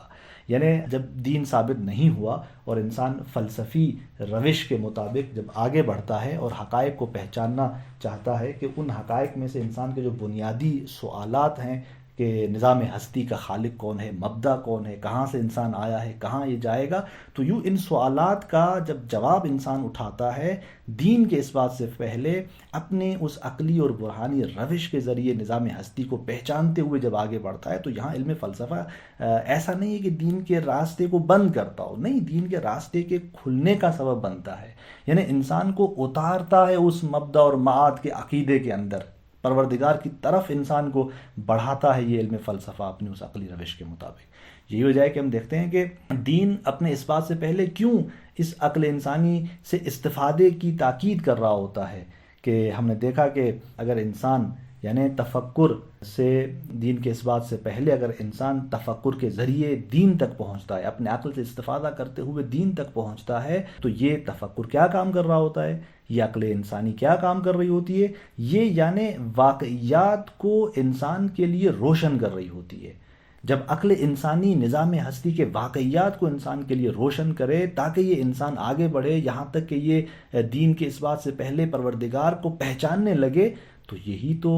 یعنی جب دین ثابت نہیں ہوا اور انسان فلسفی روش کے مطابق جب آگے بڑھتا ہے اور حقائق کو پہچاننا چاہتا ہے کہ ان حقائق میں سے انسان کے جو بنیادی سوالات ہیں کہ نظام ہستی کا خالق کون ہے، مبدا کون ہے، کہاں سے انسان آیا ہے، کہاں یہ جائے گا، تو یوں ان سوالات کا جب جواب انسان اٹھاتا ہے دین کے اس بات سے پہلے اپنے اس عقلی اور برہانی روش کے ذریعے نظام ہستی کو پہچانتے ہوئے جب آگے بڑھتا ہے، تو یہاں علم فلسفہ ایسا نہیں ہے کہ دین کے راستے کو بند کرتا ہو، نہیں، دین کے راستے کے کھلنے کا سبب بنتا ہے۔ یعنی انسان کو اتارتا ہے اس مبدا اور معاد کے عقیدے کے اندر، پروردگار کی طرف انسان کو بڑھاتا ہے یہ علم فلسفہ اپنے اس عقلی روش کے مطابق۔ یہی وجہ ہے کہ ہم دیکھتے ہیں کہ دین اپنے اس بات سے پہلے کیوں اس عقل انسانی سے استفادے کی تاکید کر رہا ہوتا ہے کہ ہم نے دیکھا کہ اگر انسان یعنی تفکر سے دین کے اس بات سے پہلے اگر انسان تفکر کے ذریعے دین تک پہنچتا ہے، اپنے عقل سے استفادہ کرتے ہوئے دین تک پہنچتا ہے، تو یہ تفکر کیا کام کر رہا ہوتا ہے، یہ عقل انسانی کیا کام کر رہی ہوتی ہے، یہ یعنی واقعیات کو انسان کے لیے روشن کر رہی ہوتی ہے۔ جب عقل انسانی نظام ہستی کے واقعیات کو انسان کے لیے روشن کرے تاکہ یہ انسان آگے بڑھے یہاں تک کہ یہ دین کے اس بات سے پہلے پروردگار کو پہچاننے لگے، تو یہی تو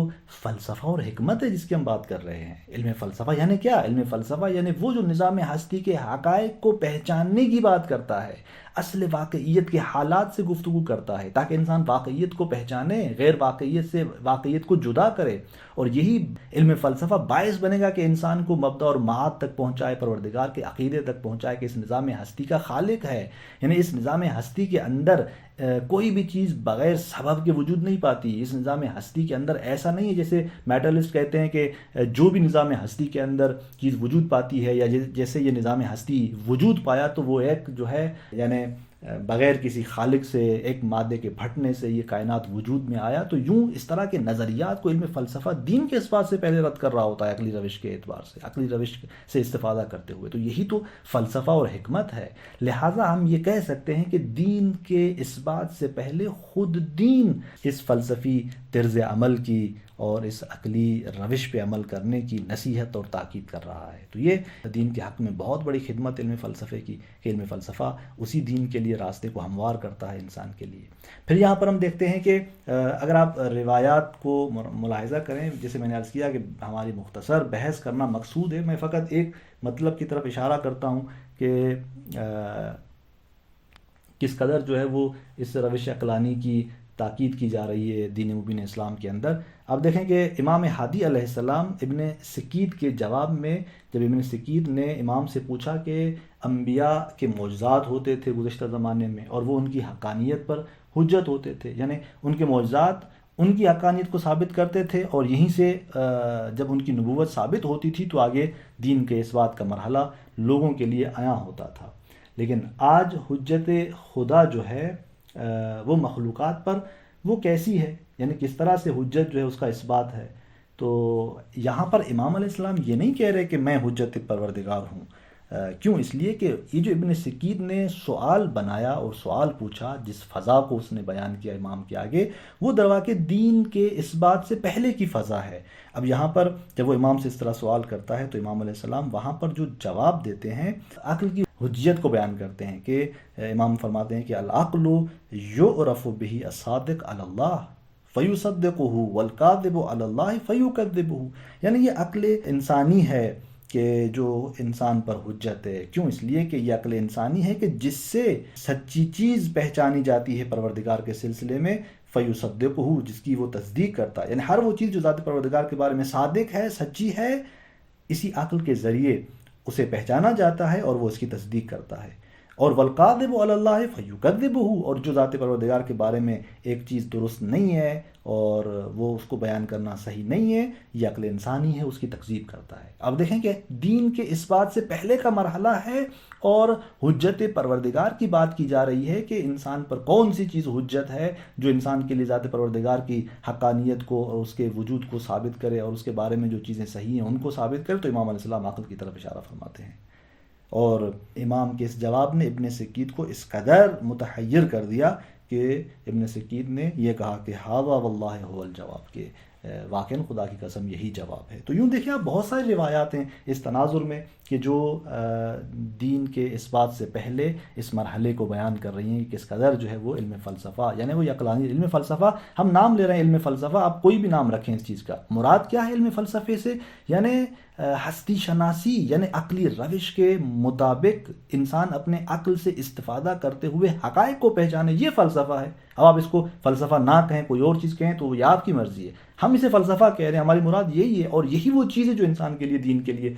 فلسفہ اور حکمت ہے جس کی ہم بات کر رہے ہیں۔ علم فلسفہ یعنی کیا؟ علم فلسفہ یعنی وہ جو نظام ہستی کے حقائق کو پہچاننے کی بات کرتا ہے، اصل واقعیت کے حالات سے گفتگو کرتا ہے تاکہ انسان واقعیت کو پہچانے، غیر واقعیت سے واقعیت کو جدا کرے. اور یہی علم فلسفہ باعث بنے گا کہ انسان کو مبدا اور معاد تک پہنچائے، پروردگار کے عقیدے تک پہنچائے کہ اس نظام ہستی کا خالق ہے. یعنی اس نظام ہستی کے اندر کوئی بھی چیز بغیر سبب کے وجود نہیں پاتی. اس نظام ہستی کے اندر ایسا نہیں ہے جیسے میٹلسٹ کہتے ہیں کہ جو بھی نظام ہستی کے اندر چیز وجود پاتی ہے، یا جیسے یہ نظام ہستی وجود پایا تو وہ ایک جو ہے یعنی بغیر کسی خالق سے، ایک مادے کے پھٹنے سے یہ کائنات وجود میں آیا. تو یوں اس طرح کے نظریات کو علم فلسفہ دین کے اثبات سے پہلے رد کر رہا ہوتا ہے، عقلی روش کے اعتبار سے، عقلی روش سے استفادہ کرتے ہوئے. تو یہی تو فلسفہ اور حکمت ہے. لہٰذا ہم یہ کہہ سکتے ہیں کہ دین کے اثبات سے پہلے خود دین اس فلسفی طرز عمل کی اور اس عقلی روش پہ عمل کرنے کی نصیحت اور تاکید کر رہا ہے. تو یہ دین کے حق میں بہت بڑی خدمت علم فلسفے کی کہ علم فلسفہ اسی دین کے لیے راستے کو ہموار کرتا ہے انسان کے لیے. پھر یہاں پر ہم دیکھتے ہیں کہ اگر آپ روایات کو ملاحظہ کریں، جیسے میں نے عرض کیا کہ ہماری مختصر بحث کرنا مقصود ہے، میں فقط ایک مطلب کی طرف اشارہ کرتا ہوں کہ کس قدر جو ہے وہ اس روش عقلانی کی تاکید کی جا رہی ہے دین مبین اسلام کے اندر. آپ دیکھیں کہ امام ہادی علیہ السلام ابن سکید کے جواب میں، جب ابن سکید نے امام سے پوچھا کہ انبیاء کے معجزات ہوتے تھے گزشتہ زمانے میں اور وہ ان کی حقانیت پر حجت ہوتے تھے، یعنی ان کے معجزات ان کی حقانیت کو ثابت کرتے تھے، اور یہیں سے جب ان کی نبوت ثابت ہوتی تھی تو آگے دین کے اثبات کا مرحلہ لوگوں کے لیے عیاں ہوتا تھا. لیکن آج حجت خدا جو ہے وہ مخلوقات پر وہ کیسی ہے، یعنی کس طرح سے حجت جو ہے اس کا اثبات ہے. تو یہاں پر امام علیہ السلام یہ نہیں کہہ رہے کہ میں حجت پروردگار ہوں. کیوں؟ اس لیے کہ یہ جو ابن سکید نے سوال بنایا اور سوال پوچھا، جس فضا کو اس نے بیان کیا امام کے آگے، وہ درواقع دین کے اثبات سے پہلے کی فضا ہے. اب یہاں پر جب وہ امام سے اس طرح سوال کرتا ہے تو امام علیہ السلام وہاں پر جو جواب دیتے ہیں عقل کی حجیت کو بیان کرتے ہیں کہ امام فرماتے ہیں کہ العقل یعرف بہ الصادق علی اللہ فیصدقہ والکاذب علی اللہ فیکذبہ. یعنی یہ عقل انسانی ہے کہ جو انسان پر حجت ہے. کیوں؟ اس لیے کہ یہ عقل انسانی ہے کہ جس سے سچی چیز پہچانی جاتی ہے پروردگار کے سلسلے میں، فیصدقہ، جس کی وہ تصدیق کرتا ہے. یعنی ہر وہ چیز جو ذات پروردگار کے بارے میں صادق ہے، سچی ہے، اسی عقل کے ذریعے اسے پہچانا جاتا ہے اور وہ اس کی تصدیق کرتا ہے. اور والکاذب علی اللہ فیکذبہ، اور جو ذات پروردگار کے بارے میں ایک چیز درست نہیں ہے اور وہ اس کو بیان کرنا صحیح نہیں ہے، یہ عقل انسانی ہے، اس کی تکذیب کرتا ہے. اب دیکھیں کہ دین کے اثبات سے پہلے کا مرحلہ ہے اور حجت پروردگار کی بات کی جا رہی ہے کہ انسان پر کون سی چیز حجت ہے جو انسان کے لیے ذات پروردگار کی حقانیت کو اور اس کے وجود کو ثابت کرے اور اس کے بارے میں جو چیزیں صحیح ہیں ان کو ثابت کرے. تو امام علیہ السلام عقل کی طرف اشارہ فرماتے ہیں. اور امام کے اس جواب نے ابن سکید کو اس قدر متحیر کر دیا کہ ابن سکید نے یہ کہا کہ ہاذا واللہ هو الجواب، کہ واقعاً خدا کی قسم یہی جواب ہے. تو یوں دیکھیں آپ بہت ساری روایات ہیں اس تناظر میں کہ جو دین کے اثبات سے پہلے اس مرحلے کو بیان کر رہی ہیں کہ کس قدر جو ہے وہ علم فلسفہ، یعنی وہ عقلانی علم فلسفہ، ہم نام لے رہے ہیں علم فلسفہ، آپ کوئی بھی نام رکھیں اس چیز کا، مراد کیا ہے علم فلسفے سے؟ یعنی ہستی شناسی، یعنی عقلی روش کے مطابق انسان اپنے عقل سے استفادہ کرتے ہوئے حقائق کو پہچانے، یہ فلسفہ ہے. اب آپ اس کو فلسفہ نہ کہیں، کوئی اور چیز کہیں تو یہ آپ کی مرضی ہے. ہم اسے فلسفہ کہہ رہے ہیں، ہماری مراد یہی ہے، اور یہی وہ چیز ہے جو انسان کے لیے، دین کے لیے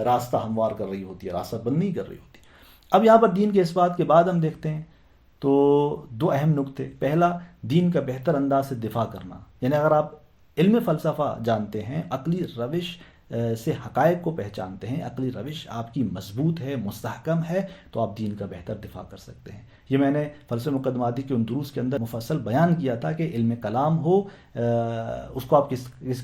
راستہ ہموار کر رہی ہوتی ہے، راستہ بند نہیں کر رہی ہوتی. اب یہاں پر دین کے اثبات کے بعد ہم دیکھتے ہیں تو دو اہم نقطے. پہلا، دین کا بہتر انداز سے دفاع کرنا. یعنی اگر آپ علم فلسفہ جانتے ہیں، عقلی روش سے حقائق کو پہچانتے ہیں، عقلی روش آپ کی مضبوط ہے، مستحکم ہے، تو آپ دین کا بہتر دفاع کر سکتے ہیں. یہ میں نے فلسفہ مقدماتی کے ان دروس کے اندر مفصل بیان کیا تھا کہ علم کلام ہو، اس کو آپ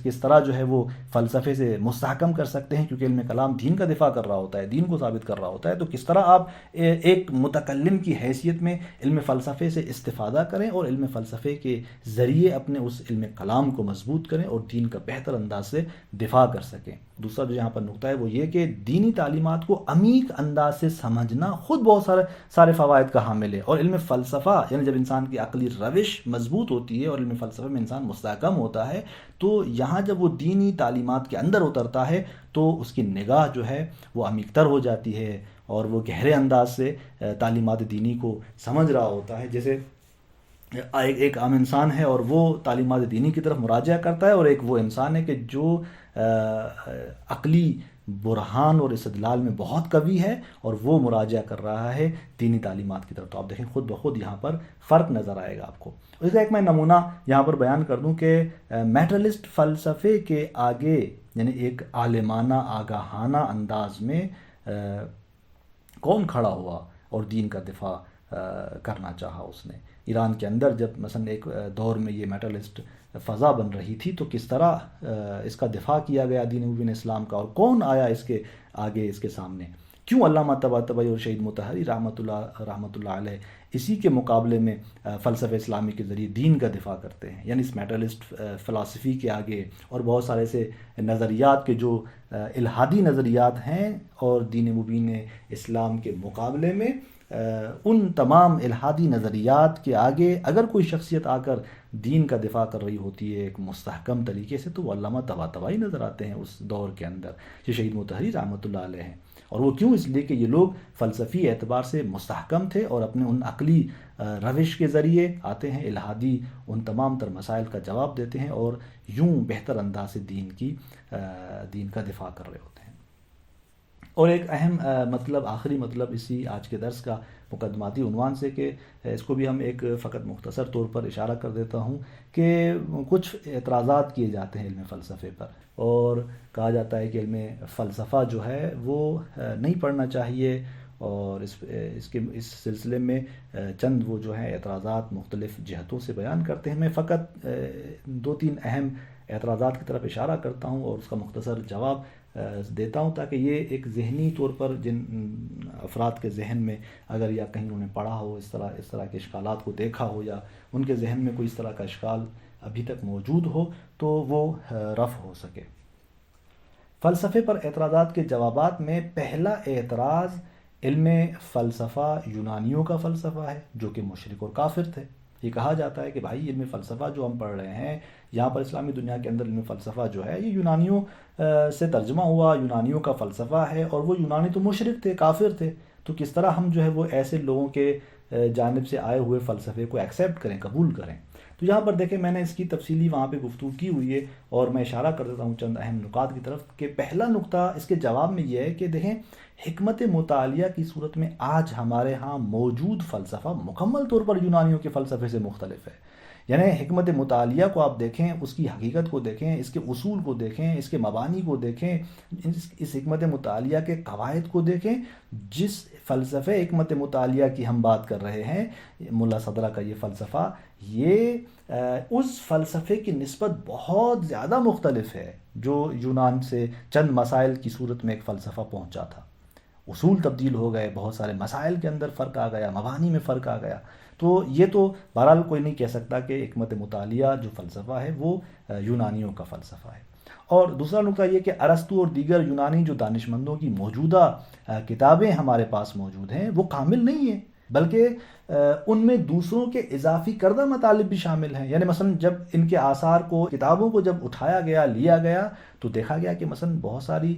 کس طرح جو ہے وہ فلسفے سے مستحکم کر سکتے ہیں، کیونکہ علم کلام دین کا دفاع کر رہا ہوتا ہے، دین کو ثابت کر رہا ہوتا ہے. تو کس طرح آپ ایک متکلم کی حیثیت میں علم فلسفے سے استفادہ کریں اور علم فلسفے کے ذریعے اپنے اس علم کلام کو مضبوط کریں اور دین کا بہتر انداز سے دفاع کر سکیں. دوسرا جو یہاں پر نقطہ ہے وہ یہ کہ دینی تعلیمات کو عمیق انداز سے سمجھنا خود بہت سارے فوائد کا حامل ملے. اور علم فلسفہ یعنی جب انسان کی عقلی روش مضبوط ہوتی ہے اور علم فلسفہ میں انسان مستحکم ہوتا ہے تو یہاں جب وہ دینی تعلیمات کے اندر اترتا ہے تو اس کی نگاہ جو ہے وہ عمیق تر ہو جاتی ہے اور وہ گہرے انداز سے تعلیمات دینی کو سمجھ رہا ہوتا ہے. جیسے ایک عام انسان ہے اور وہ تعلیمات دینی کی طرف مراجعہ کرتا ہے، اور ایک وہ انسان ہے کہ جو عقلی برہان اور استدلال میں بہت قوی ہے اور وہ مراجعہ کر رہا ہے دینی تعلیمات کی طرف. تو آپ دیکھیں خود بخود یہاں پر فرق نظر آئے گا آپ کو. اس کا ایک میں نمونہ یہاں پر بیان کر دوں کہ میٹرلسٹ فلسفے کے آگے یعنی ایک عالمانہ آگاہانہ انداز میں کون کھڑا ہوا اور دین کا دفاع کرنا چاہا. اس نے ایران کے اندر جب مثلا ایک دور میں یہ میٹرلسٹ فضا بن رہی تھی تو کس طرح اس کا دفاع کیا گیا دین مبین اسلام کا، اور کون آیا اس کے آگے اس کے سامنے. کیوں علامہ طباطبائی اور شہید مطہری رحمۃ اللہ علیہ اسی کے مقابلے میں فلسفہ اسلامی کے ذریعے دین کا دفاع کرتے ہیں، یعنی اس میٹرلسٹ فلسفی کے آگے اور بہت سارے ایسے نظریات کے جو الہادی نظریات ہیں اور دین مبین اسلام کے مقابلے میں ان تمام الہادی نظریات کے آگے اگر کوئی شخصیت آ کر دین کا دفاع کر رہی ہوتی ہے ایک مستحکم طریقے سے تو وہ علامہ طباطبائی نظر آتے ہیں اس دور کے اندر. یہ شہید مطہری رحمۃ اللہ علیہ ہیں، اور وہ کیوں؟ اس لیے کہ یہ لوگ فلسفی اعتبار سے مستحکم تھے اور اپنے ان عقلی روش کے ذریعے آتے ہیں، الہادی ان تمام تر مسائل کا جواب دیتے ہیں اور یوں بہتر انداز سے دین کا دفاع کر رہے ہوتے ہیں. اور ایک اہم مطلب آخری مطلب اسی آج کے درس کا مقدماتی عنوان سے کہ اس کو بھی ہم ایک فقط مختصر طور پر اشارہ کر دیتا ہوں کہ کچھ اعتراضات کیے جاتے ہیں علم فلسفے پر، اور کہا جاتا ہے کہ علم فلسفہ جو ہے وہ نہیں پڑھنا چاہیے. اور اس سلسلے میں چند وہ جو ہیں اعتراضات مختلف جہتوں سے بیان کرتے ہیں. میں فقط 2-3 اہم اعتراضات کی طرف اشارہ کرتا ہوں اور اس کا مختصر جواب دیتا ہوں تاکہ یہ ایک ذہنی طور پر جن افراد کے ذہن میں اگر یا کہیں انہوں نے پڑھا ہو اس طرح کے اشکالات کو دیکھا ہو یا ان کے ذہن میں کوئی اس طرح کا اشکال ابھی تک موجود ہو تو وہ رفع ہو سکے. فلسفے پر اعتراضات کے جوابات میں پہلا اعتراض علم فلسفہ یونانیوں کا فلسفہ ہے جو کہ مشرک اور کافر تھے. یہ کہا جاتا ہے کہ بھائی علم فلسفہ جو ہم پڑھ رہے ہیں یہاں پر اسلامی دنیا کے اندر علم فلسفہ جو ہے یہ یونانیوں سے ترجمہ ہوا، یونانیوں کا فلسفہ ہے، اور وہ یونانی تو مشرک تھے، کافر تھے. تو کس طرح ہم جو ہے وہ ایسے لوگوں کے جانب سے آئے ہوئے فلسفے کو ایکسیپٹ کریں، قبول کریں. تو یہاں پر دیکھیں میں نے اس کی تفصیلی وہاں پہ گفتگو کی ہوئی ہے اور میں اشارہ کر دیتا ہوں چند اہم نکات کی طرف کہ پہلا نقطہ اس کے جواب میں یہ ہے کہ دیکھیں حکمت مطالعہ کی صورت میں آج ہمارے ہاں موجود فلسفہ مکمل طور پر یونانیوں کے فلسفے سے مختلف ہے. یعنی حکمت مطالعہ کو آپ دیکھیں، اس کی حقیقت کو دیکھیں، اس کے اصول کو دیکھیں، اس کے مبانی کو دیکھیں، اس حکمت مطالعہ کے قواعد کو دیکھیں. جس فلسفے حکمت مطالعہ کی ہم بات کر رہے ہیں ملا صدرہ کا یہ فلسفہ، یہ اس فلسفے کی نسبت بہت زیادہ مختلف ہے جو یونان سے چند مسائل کی صورت میں ایک فلسفہ پہنچا تھا. اصول تبدیل ہو گئے، بہت سارے مسائل کے اندر فرق آ گیا، مبانی میں فرق آ گیا. تو یہ تو بہرحال کوئی نہیں کہہ سکتا کہ حکمت مطالعہ جو فلسفہ ہے وہ یونانیوں کا فلسفہ ہے. اور دوسرا نقطہ یہ کہ ارسطو اور دیگر یونانی جو دانشمندوں کی موجودہ کتابیں ہمارے پاس موجود ہیں وہ کامل نہیں ہیں، بلکہ ان میں دوسروں کے اضافی کردہ مطالب بھی شامل ہیں. یعنی مثلا جب ان کے آثار کو، کتابوں کو جب اٹھایا گیا، لیا گیا تو دیکھا گیا کہ مثلا بہت ساری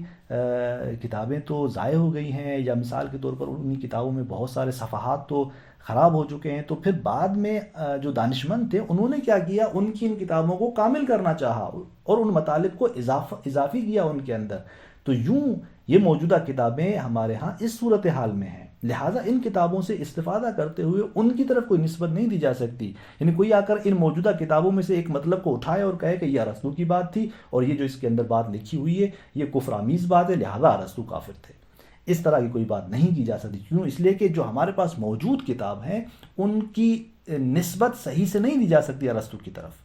کتابیں تو ضائع ہو گئی ہیں، یا مثال کے طور پر انہی کتابوں میں بہت سارے صفحات تو خراب ہو چکے ہیں. تو پھر بعد میں جو دانشمند تھے انہوں نے کیا کیا، ان کتابوں کو کامل کرنا چاہا اور ان مطالب کو اضافی کیا ان کے اندر. تو یوں یہ موجودہ کتابیں ہمارے ہاں اس صورتحال میں ہیں، لہٰذا ان کتابوں سے استفادہ کرتے ہوئے ان کی طرف کوئی نسبت نہیں دی جا سکتی. یعنی کوئی آ کر ان موجودہ کتابوں میں سے ایک مطلب کو اٹھائے اور کہے کہ یہ ارسطو کی بات تھی اور یہ جو اس کے اندر بات لکھی ہوئی ہے یہ کفر آمیز بات ہے، لہٰذا ارسطو کافر تھے. اس طرح کی کوئی بات نہیں کی جا سکتی. کیوں؟ اس لیے کہ جو ہمارے پاس موجود کتاب ہیں ان کی نسبت صحیح سے نہیں دی جا سکتی ارسطو کی طرف.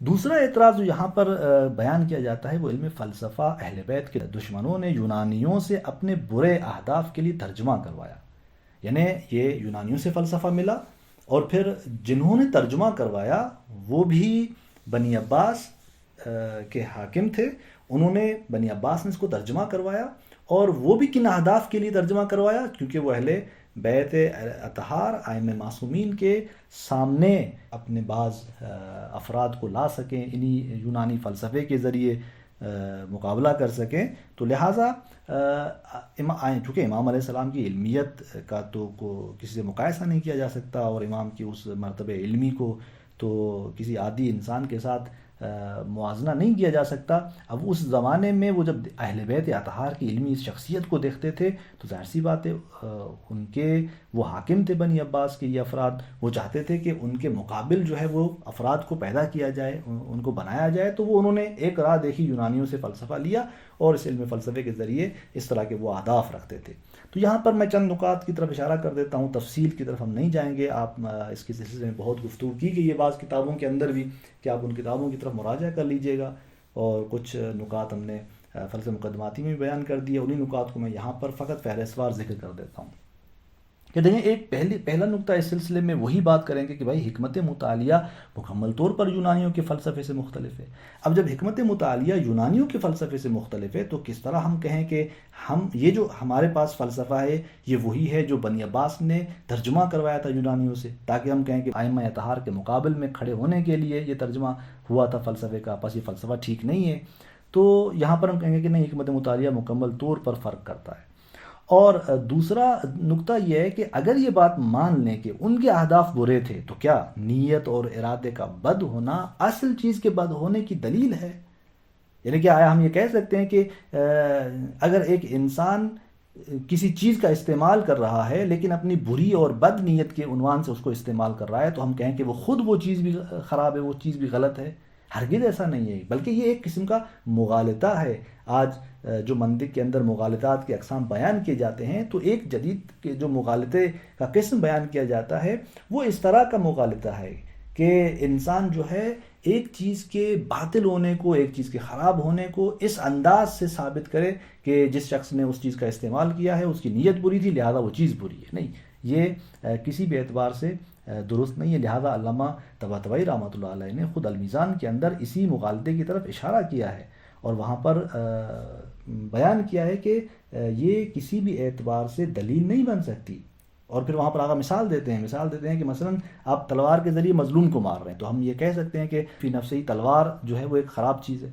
دوسرا اعتراض جو یہاں پر بیان کیا جاتا ہے وہ علم فلسفہ اہل بیت کے دشمنوں نے یونانیوں سے اپنے برے اہداف کے لیے ترجمہ کروایا. یعنی یہ یونانیوں سے فلسفہ ملا اور پھر جنہوں نے ترجمہ کروایا وہ بھی بنی عباس کے حاکم تھے. انہوں نے بنی عباس نے اس کو ترجمہ کروایا اور وہ بھی کن اہداف کے لیے ترجمہ کروایا؟ کیونکہ وہ اہل بیت اطہار ائمہ معصومین کے سامنے اپنے بعض افراد کو لا سکیں، انہی یونانی فلسفے کے ذریعے مقابلہ کر سکیں. تو لہٰذا چونکہ امام علیہ السلام کی علمیت کا تو کسی سے مقایسہ نہیں کیا جا سکتا، اور امام کی اس مرتبہ علمی کو تو کسی عادی انسان کے ساتھ موازنہ نہیں کیا جا سکتا. اب اس زمانے میں وہ جب اہل بیت اطہار کی علمی شخصیت کو دیکھتے تھے تو ظاہر سی بات ہے ان کے وہ حاکم تھے بنی عباس کے یہ افراد، وہ چاہتے تھے کہ ان کے مقابل جو ہے وہ افراد کو پیدا کیا جائے، ان کو بنایا جائے. تو وہ انہوں نے ایک راہ دیکھی، یونانیوں سے فلسفہ لیا اور اس علم فلسفے کے ذریعے اس طرح کے وہ اہداف رکھتے تھے. تو یہاں پر میں چند نکات کی طرف اشارہ کر دیتا ہوں، تفصیل کی طرف ہم نہیں جائیں گے. آپ اس کے سلسلے میں بہت گفتگو کی گئی ہے بعض کتابوں کے اندر بھی، کہ آپ ان کتابوں کی طرف مراجعہ کر لیجئے گا، اور کچھ نکات ہم نے فلسفہ مقدماتی میں بھی بیان کر دیا. انہی نکات کو میں یہاں پر فقط فہرست وار ذکر کر دیتا ہوں. کہ دیکھیں ایک پہلا نقطہ اس سلسلے میں وہی بات کریں گے کہ بھائی حکمت مطالعہ مکمل طور پر یونانیوں کے فلسفے سے مختلف ہے. اب جب حکمت مطالعہ یونانیوں کے فلسفے سے مختلف ہے تو کس طرح ہم کہیں کہ یہ جو ہمارے پاس فلسفہ ہے یہ وہی ہے جو بنی عباس نے ترجمہ کروایا تھا یونانیوں سے، تاکہ ہم کہیں کہ ائمہ اطہار کے مقابل میں کھڑے ہونے کے لیے یہ ترجمہ ہوا تھا فلسفے کا، پس یہ فلسفہ ٹھیک نہیں ہے. تو یہاں پر ہم کہیں گے کہ نہیں، حکمت مطالعہ مکمل طور پر فرق کرتا ہے. اور دوسرا نقطہ یہ ہے کہ اگر یہ بات مان لیں کہ ان کے اہداف برے تھے تو کیا نیت اور ارادے کا بد ہونا اصل چیز کے بد ہونے کی دلیل ہے؟ یعنی کہ آیا ہم یہ کہہ سکتے ہیں کہ اگر ایک انسان کسی چیز کا استعمال کر رہا ہے لیکن اپنی بری اور بد نیت کے عنوان سے اس کو استعمال کر رہا ہے تو ہم کہیں کہ وہ خود وہ چیز بھی خراب ہے، وہ چیز بھی غلط ہے؟ ہرگز ایسا نہیں ہے، بلکہ یہ ایک قسم کا مغالطہ ہے. آج جو منطق کے اندر مغالطات کے اقسام بیان کیے جاتے ہیں تو ایک جدید کے جو مغالطے کا قسم بیان کیا جاتا ہے وہ اس طرح کا مغالطہ ہے کہ انسان جو ہے ایک چیز کے باطل ہونے کو، ایک چیز کے خراب ہونے کو اس انداز سے ثابت کرے کہ جس شخص نے اس چیز کا استعمال کیا ہے اس کی نیت بری تھی لہذا وہ چیز بری ہے. نہیں، یہ کسی بھی اعتبار سے درست نہیں ہے. لہذا علامہ طباطبائی رحمۃ اللہ علیہ نے خود المیزان کے اندر اسی مغالطے کی طرف اشارہ کیا ہے اور وہاں پر بیان کیا ہے کہ یہ کسی بھی اعتبار سے دلیل نہیں بن سکتی. اور پھر وہاں پر آگا مثال دیتے ہیں کہ مثلا آپ تلوار کے ذریعے مظلوم کو مار رہے ہیں تو ہم یہ کہہ سکتے ہیں کہ فی نفسی تلوار جو ہے وہ ایک خراب چیز ہے.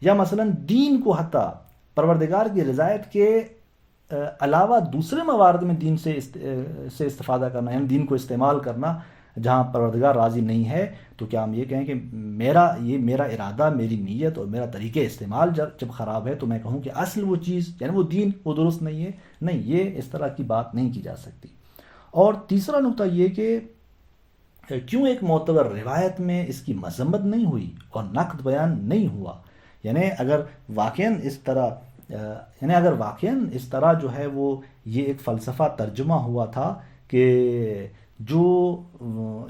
یا مثلا دین کو حتیٰ پروردگار کی رضایت کے علاوہ دوسرے موارد میں دین سے استفادہ کرنا، یعنی دین کو استعمال کرنا جہاں پروردگار راضی نہیں ہے، تو کیا ہم یہ کہیں کہ میرا ارادہ، میری نیت اور میرا طریقہ استعمال جب خراب ہے تو میں کہوں کہ اصل وہ چیز یعنی وہ دین وہ درست نہیں ہے؟ نہیں، یہ اس طرح کی بات نہیں کی جا سکتی. اور تیسرا نقطہ یہ کہ کیوں ایک معتبر روایت میں اس کی مذمت نہیں ہوئی اور نقد بیان نہیں ہوا؟ یعنی اگر واقعاً اس طرح جو ہے وہ یہ ایک فلسفہ ترجمہ ہوا تھا کہ جو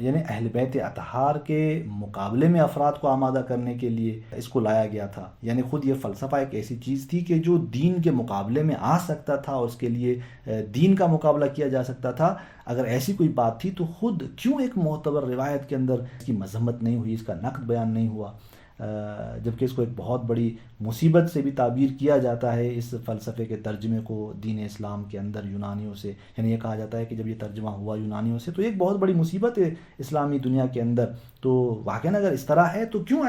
یعنی اہل بیت اطہار کے مقابلے میں افراد کو آمادہ کرنے کے لیے اس کو لایا گیا تھا، یعنی خود یہ فلسفہ ایک ایسی چیز تھی کہ جو دین کے مقابلے میں آ سکتا تھا اور اس کے لیے دین کا مقابلہ کیا جا سکتا تھا، اگر ایسی کوئی بات تھی تو خود کیوں ایک معتبر روایت کے اندر اس کی مذمت نہیں ہوئی، اس کا نقد بیان نہیں ہوا؟ جبکہ اس کو ایک بہت بڑی مصیبت سے بھی تعبیر کیا جاتا ہے اس فلسفے کے ترجمے کو دین اسلام کے اندر یونانیوں سے. یعنی یہ کہا جاتا ہے کہ جب یہ ترجمہ ہوا یونانیوں سے تو ایک بہت بڑی مصیبت ہے اسلامی دنیا کے اندر. تو واقعاً اگر اس طرح ہے تو کیوں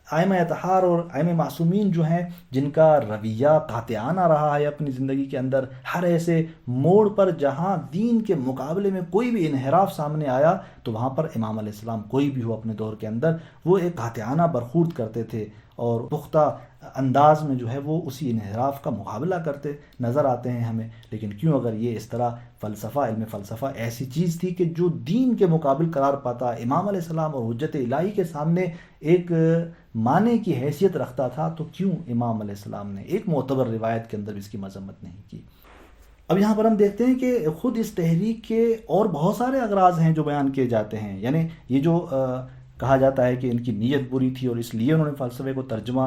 ائمہ اطہار اور ائمہ معصومین جو ہیں جن کا رویہ قاطعانہ رہا ہے اپنی زندگی کے اندر، ہر ایسے موڑ پر جہاں دین کے مقابلے میں کوئی بھی انحراف سامنے آیا تو وہاں پر امام علیہ السلام کوئی بھی ہو اپنے دور کے اندر وہ ایک قاطعانہ برخورد کرتے تھے اور پختہ انداز میں جو ہے وہ اسی انحراف کا مقابلہ کرتے نظر آتے ہیں ہمیں. لیکن کیوں اگر یہ اس طرح فلسفہ، علم فلسفہ ایسی چیز تھی کہ جو دین کے مقابل قرار پاتا، امام علیہ السلام اور حجت الہی کے سامنے ایک معنی کی حیثیت رکھتا تھا، تو کیوں امام علیہ السلام نے ایک معتبر روایت کے اندر اس کی مذمت نہیں کی؟ اب یہاں پر ہم دیکھتے ہیں کہ خود اس تحریک کے اور بہت سارے اغراض ہیں جو بیان کیے جاتے ہیں. یعنی یہ جو کہا جاتا ہے کہ ان کی نیت بری تھی اور اس لیے انہوں نے فلسفے کو ترجمہ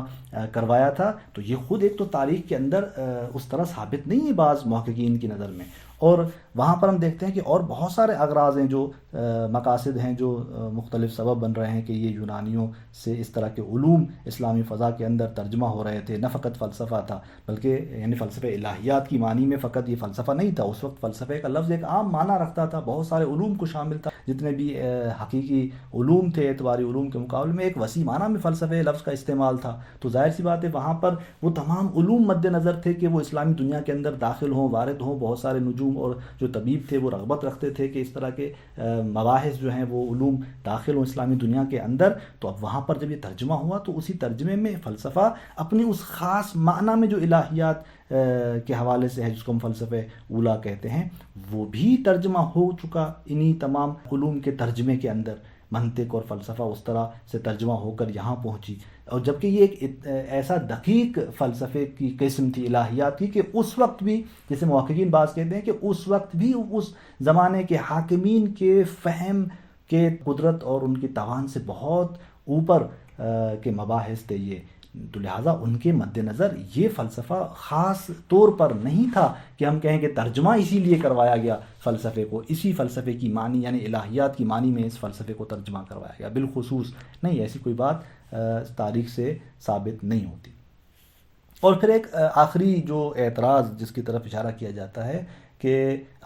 کروایا تھا، تو یہ خود ایک تو تاریخ کے اندر اس طرح ثابت نہیں ہے بعض محققین کی نظر میں. اور وہاں پر ہم دیکھتے ہیں کہ اور بہت سارے اغراض ہیں جو مقاصد ہیں جو مختلف سبب بن رہے ہیں کہ یہ یونانیوں سے اس طرح کے علوم اسلامی فضا کے اندر ترجمہ ہو رہے تھے۔ نہ فقط فلسفہ تھا بلکہ یعنی فلسفہ الہیات کی معنی میں فقط یہ فلسفہ نہیں تھا، اس وقت فلسفے کا لفظ ایک عام معنی رکھتا تھا، بہت سارے علوم کو شامل تھا، جتنے بھی حقیقی علوم تھے اعتباری علوم کے مقابلے میں ایک وسیع معنی میں فلسفے لفظ کا استعمال تھا۔ تو ظاہر سی بات ہے وہاں پر وہ تمام علوم مد نظر تھے کہ وہ اسلامی دنیا کے اندر داخل ہوں، وارد ہوں۔ بہت سارے نجوم اور جو طبیب تھے وہ رغبت رکھتے تھے کہ اس طرح کے مباحث جو ہیں وہ علوم داخل ہوں اسلامی دنیا کے اندر۔ تو اب وہاں پر جب یہ ترجمہ ہوا تو اسی ترجمے میں فلسفہ اپنی اس خاص معنی میں جو الہیات کے حوالے سے ہے، جس کو ہم فلسفہ اولا کہتے ہیں، وہ بھی ترجمہ ہو چکا انہی تمام علوم کے ترجمے کے اندر۔ منطق اور فلسفہ اس طرح سے ترجمہ ہو کر یہاں پہنچی، اور جبکہ یہ ایک ایسا دقیق فلسفے کی قسم تھی الہیات کی کہ اس وقت بھی، جیسے محققین بعض کہتے ہیں کہ اس وقت بھی اس زمانے کے حاکمین کے فہم کے قدرت اور ان کی توان سے بہت اوپر کے مباحث تھے یہ، تو لہٰذا ان کے مد نظر یہ فلسفہ خاص طور پر نہیں تھا کہ ہم کہیں کہ ترجمہ اسی لیے کروایا گیا فلسفے کو، اسی فلسفے کی معنی یعنی الہیات کی معنی میں اس فلسفے کو ترجمہ کروایا گیا، بالخصوص نہیں، ایسی کوئی بات تاریخ سے ثابت نہیں ہوتی۔ اور پھر ایک آخری جو اعتراض جس کی طرف اشارہ کیا جاتا ہے کہ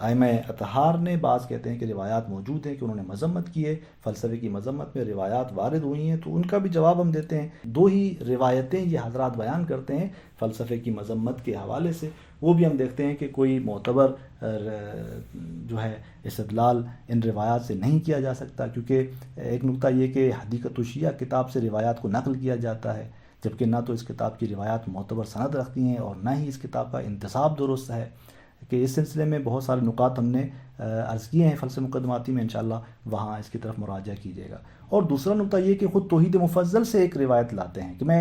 ائمہ اطہار نے، بعض کہتے ہیں کہ روایات موجود ہیں کہ انہوں نے مذمت کی ہے، فلسفے کی مذمت میں روایات وارد ہوئی ہیں، تو ان کا بھی جواب ہم دیتے ہیں۔ دو ہی روایتیں یہ حضرات بیان کرتے ہیں فلسفے کی مذمت کے حوالے سے، وہ بھی ہم دیکھتے ہیں کہ کوئی معتبر جو ہے استدلال ان روایات سے نہیں کیا جا سکتا، کیونکہ ایک نکتہ یہ کہ حدیقۃ الشیعہ کتاب سے روایات کو نقل کیا جاتا ہے، جبکہ نہ تو اس کتاب کی روایات معتبر سند رکھتی ہیں اور نہ ہی اس کتاب کا انتساب درست ہے، کہ اس سلسلے میں بہت سارے نکات ہم نے عرض کیے ہیں فلسفہ مقدماتی میں، انشاءاللہ وہاں اس کی طرف مراجعہ کیجیے گا۔ اور دوسرا نکتہ یہ کہ خود توحید مفضل سے ایک روایت لاتے ہیں، کہ میں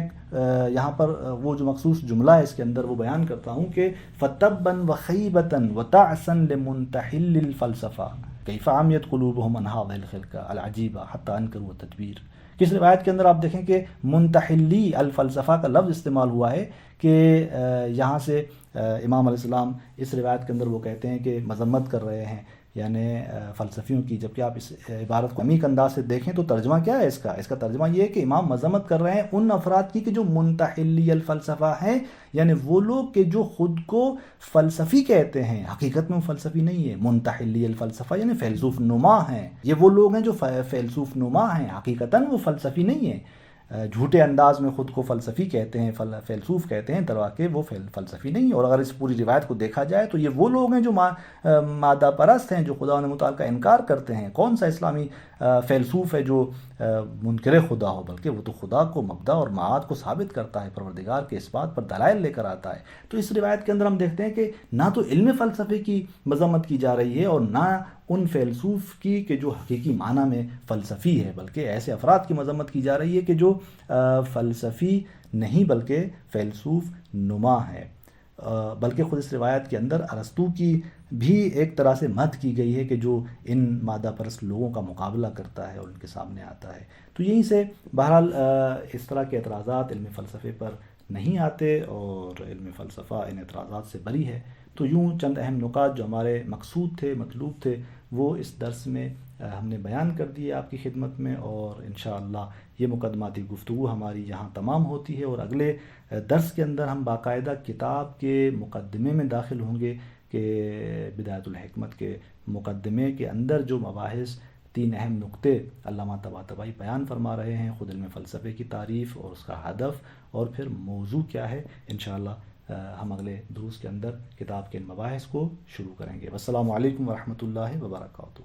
یہاں پر وہ جو مخصوص جملہ ہے اس کے اندر وہ بیان کرتا ہوں کہ فَتَبًّا وَخَيْبَةً وَتَعْسًا لِمُنْتَحِلِّ الْفَلْسَفَةِ كَيْفَ عَمِيَتْ قُلُوبُهُمْ عَنْ هَذِهِ الْخِلْقَةِ الْعَجِيبَةِ حَتَّى أَنْكَرُوا التَّدْبِيرَ۔ کس روایت کے اندر آپ دیکھیں کہ منتحلی الفلسفہ کا لفظ استعمال ہوا ہے، کہ یہاں سے امام علیہ السلام اس روایت کے اندر وہ کہتے ہیں کہ مذمت کر رہے ہیں یعنی فلسفیوں کی، جبکہ آپ اس عبارت کو عمیق انداز سے دیکھیں تو ترجمہ کیا ہے اس کا ترجمہ یہ ہے کہ امام مذمت کر رہے ہیں ان افراد کی کہ جو منتحلی الفلسفہ ہیں، یعنی وہ لوگ کہ جو خود کو فلسفی کہتے ہیں، حقیقت میں وہ فلسفی نہیں ہے۔ منتحلی الفلسفہ یعنی فیلسوف نما ہیں، یہ وہ لوگ ہیں جو فیلسوف نما ہیں، حقیقتاً وہ فلسفی نہیں ہیں، جھوٹے انداز میں خود کو فلسفی کہتے ہیں، فیلسوف کہتے ہیں، درواقع وہ فلسفی نہیں ہے۔ اور اگر اس پوری روایت کو دیکھا جائے تو یہ وہ لوگ ہیں جو مادہ پرست ہیں، جو خدا متعال کا انکار کرتے ہیں۔ کون سا اسلامی فیلسوف ہے جو منکر خدا ہو، بلکہ وہ تو خدا کو مبدا اور معاد کو ثابت کرتا ہے، پروردگار کے اس بات پر دلائل لے کر آتا ہے۔ تو اس روایت کے اندر ہم دیکھتے ہیں کہ نہ تو علم فلسفے کی مذمت کی جا رہی ہے اور نہ ان فیلسوف کی کہ جو حقیقی معنی میں فلسفی ہے، بلکہ ایسے افراد کی مذمت کی جا رہی ہے کہ جو فلسفی نہیں بلکہ فیلسوف نما ہے۔ بلکہ خود اس روایت کے اندر ارسطو کی بھی ایک طرح سے مدح کی گئی ہے کہ جو ان مادہ پرست لوگوں کا مقابلہ کرتا ہے اور ان کے سامنے آتا ہے۔ تو یہیں سے بہرحال اس طرح کے اعتراضات علم فلسفے پر نہیں آتے اور علم فلسفہ ان اعتراضات سے بری ہے۔ تو یوں چند اہم نکات جو ہمارے مقصود تھے، مطلوب تھے، وہ اس درس میں ہم نے بیان کر دیے آپ کی خدمت میں، اور انشاءاللہ یہ مقدماتی گفتگو ہماری یہاں تمام ہوتی ہے، اور اگلے درس کے اندر ہم باقاعدہ کتاب کے مقدمے میں داخل ہوں گے کہ بدایت الحکمت کے مقدمے کے اندر جو مباحث 3 اہم نقطے علامہ طباطبائی بیان فرما رہے ہیں، خود علم فلسفے کی تعریف اور اس کا ہدف اور پھر موضوع کیا ہے، انشاءاللہ ہم اگلے دروس کے اندر کتاب کے ان مباحث کو شروع کریں گے۔ والسلام علیکم ورحمۃ اللہ وبرکاتہ۔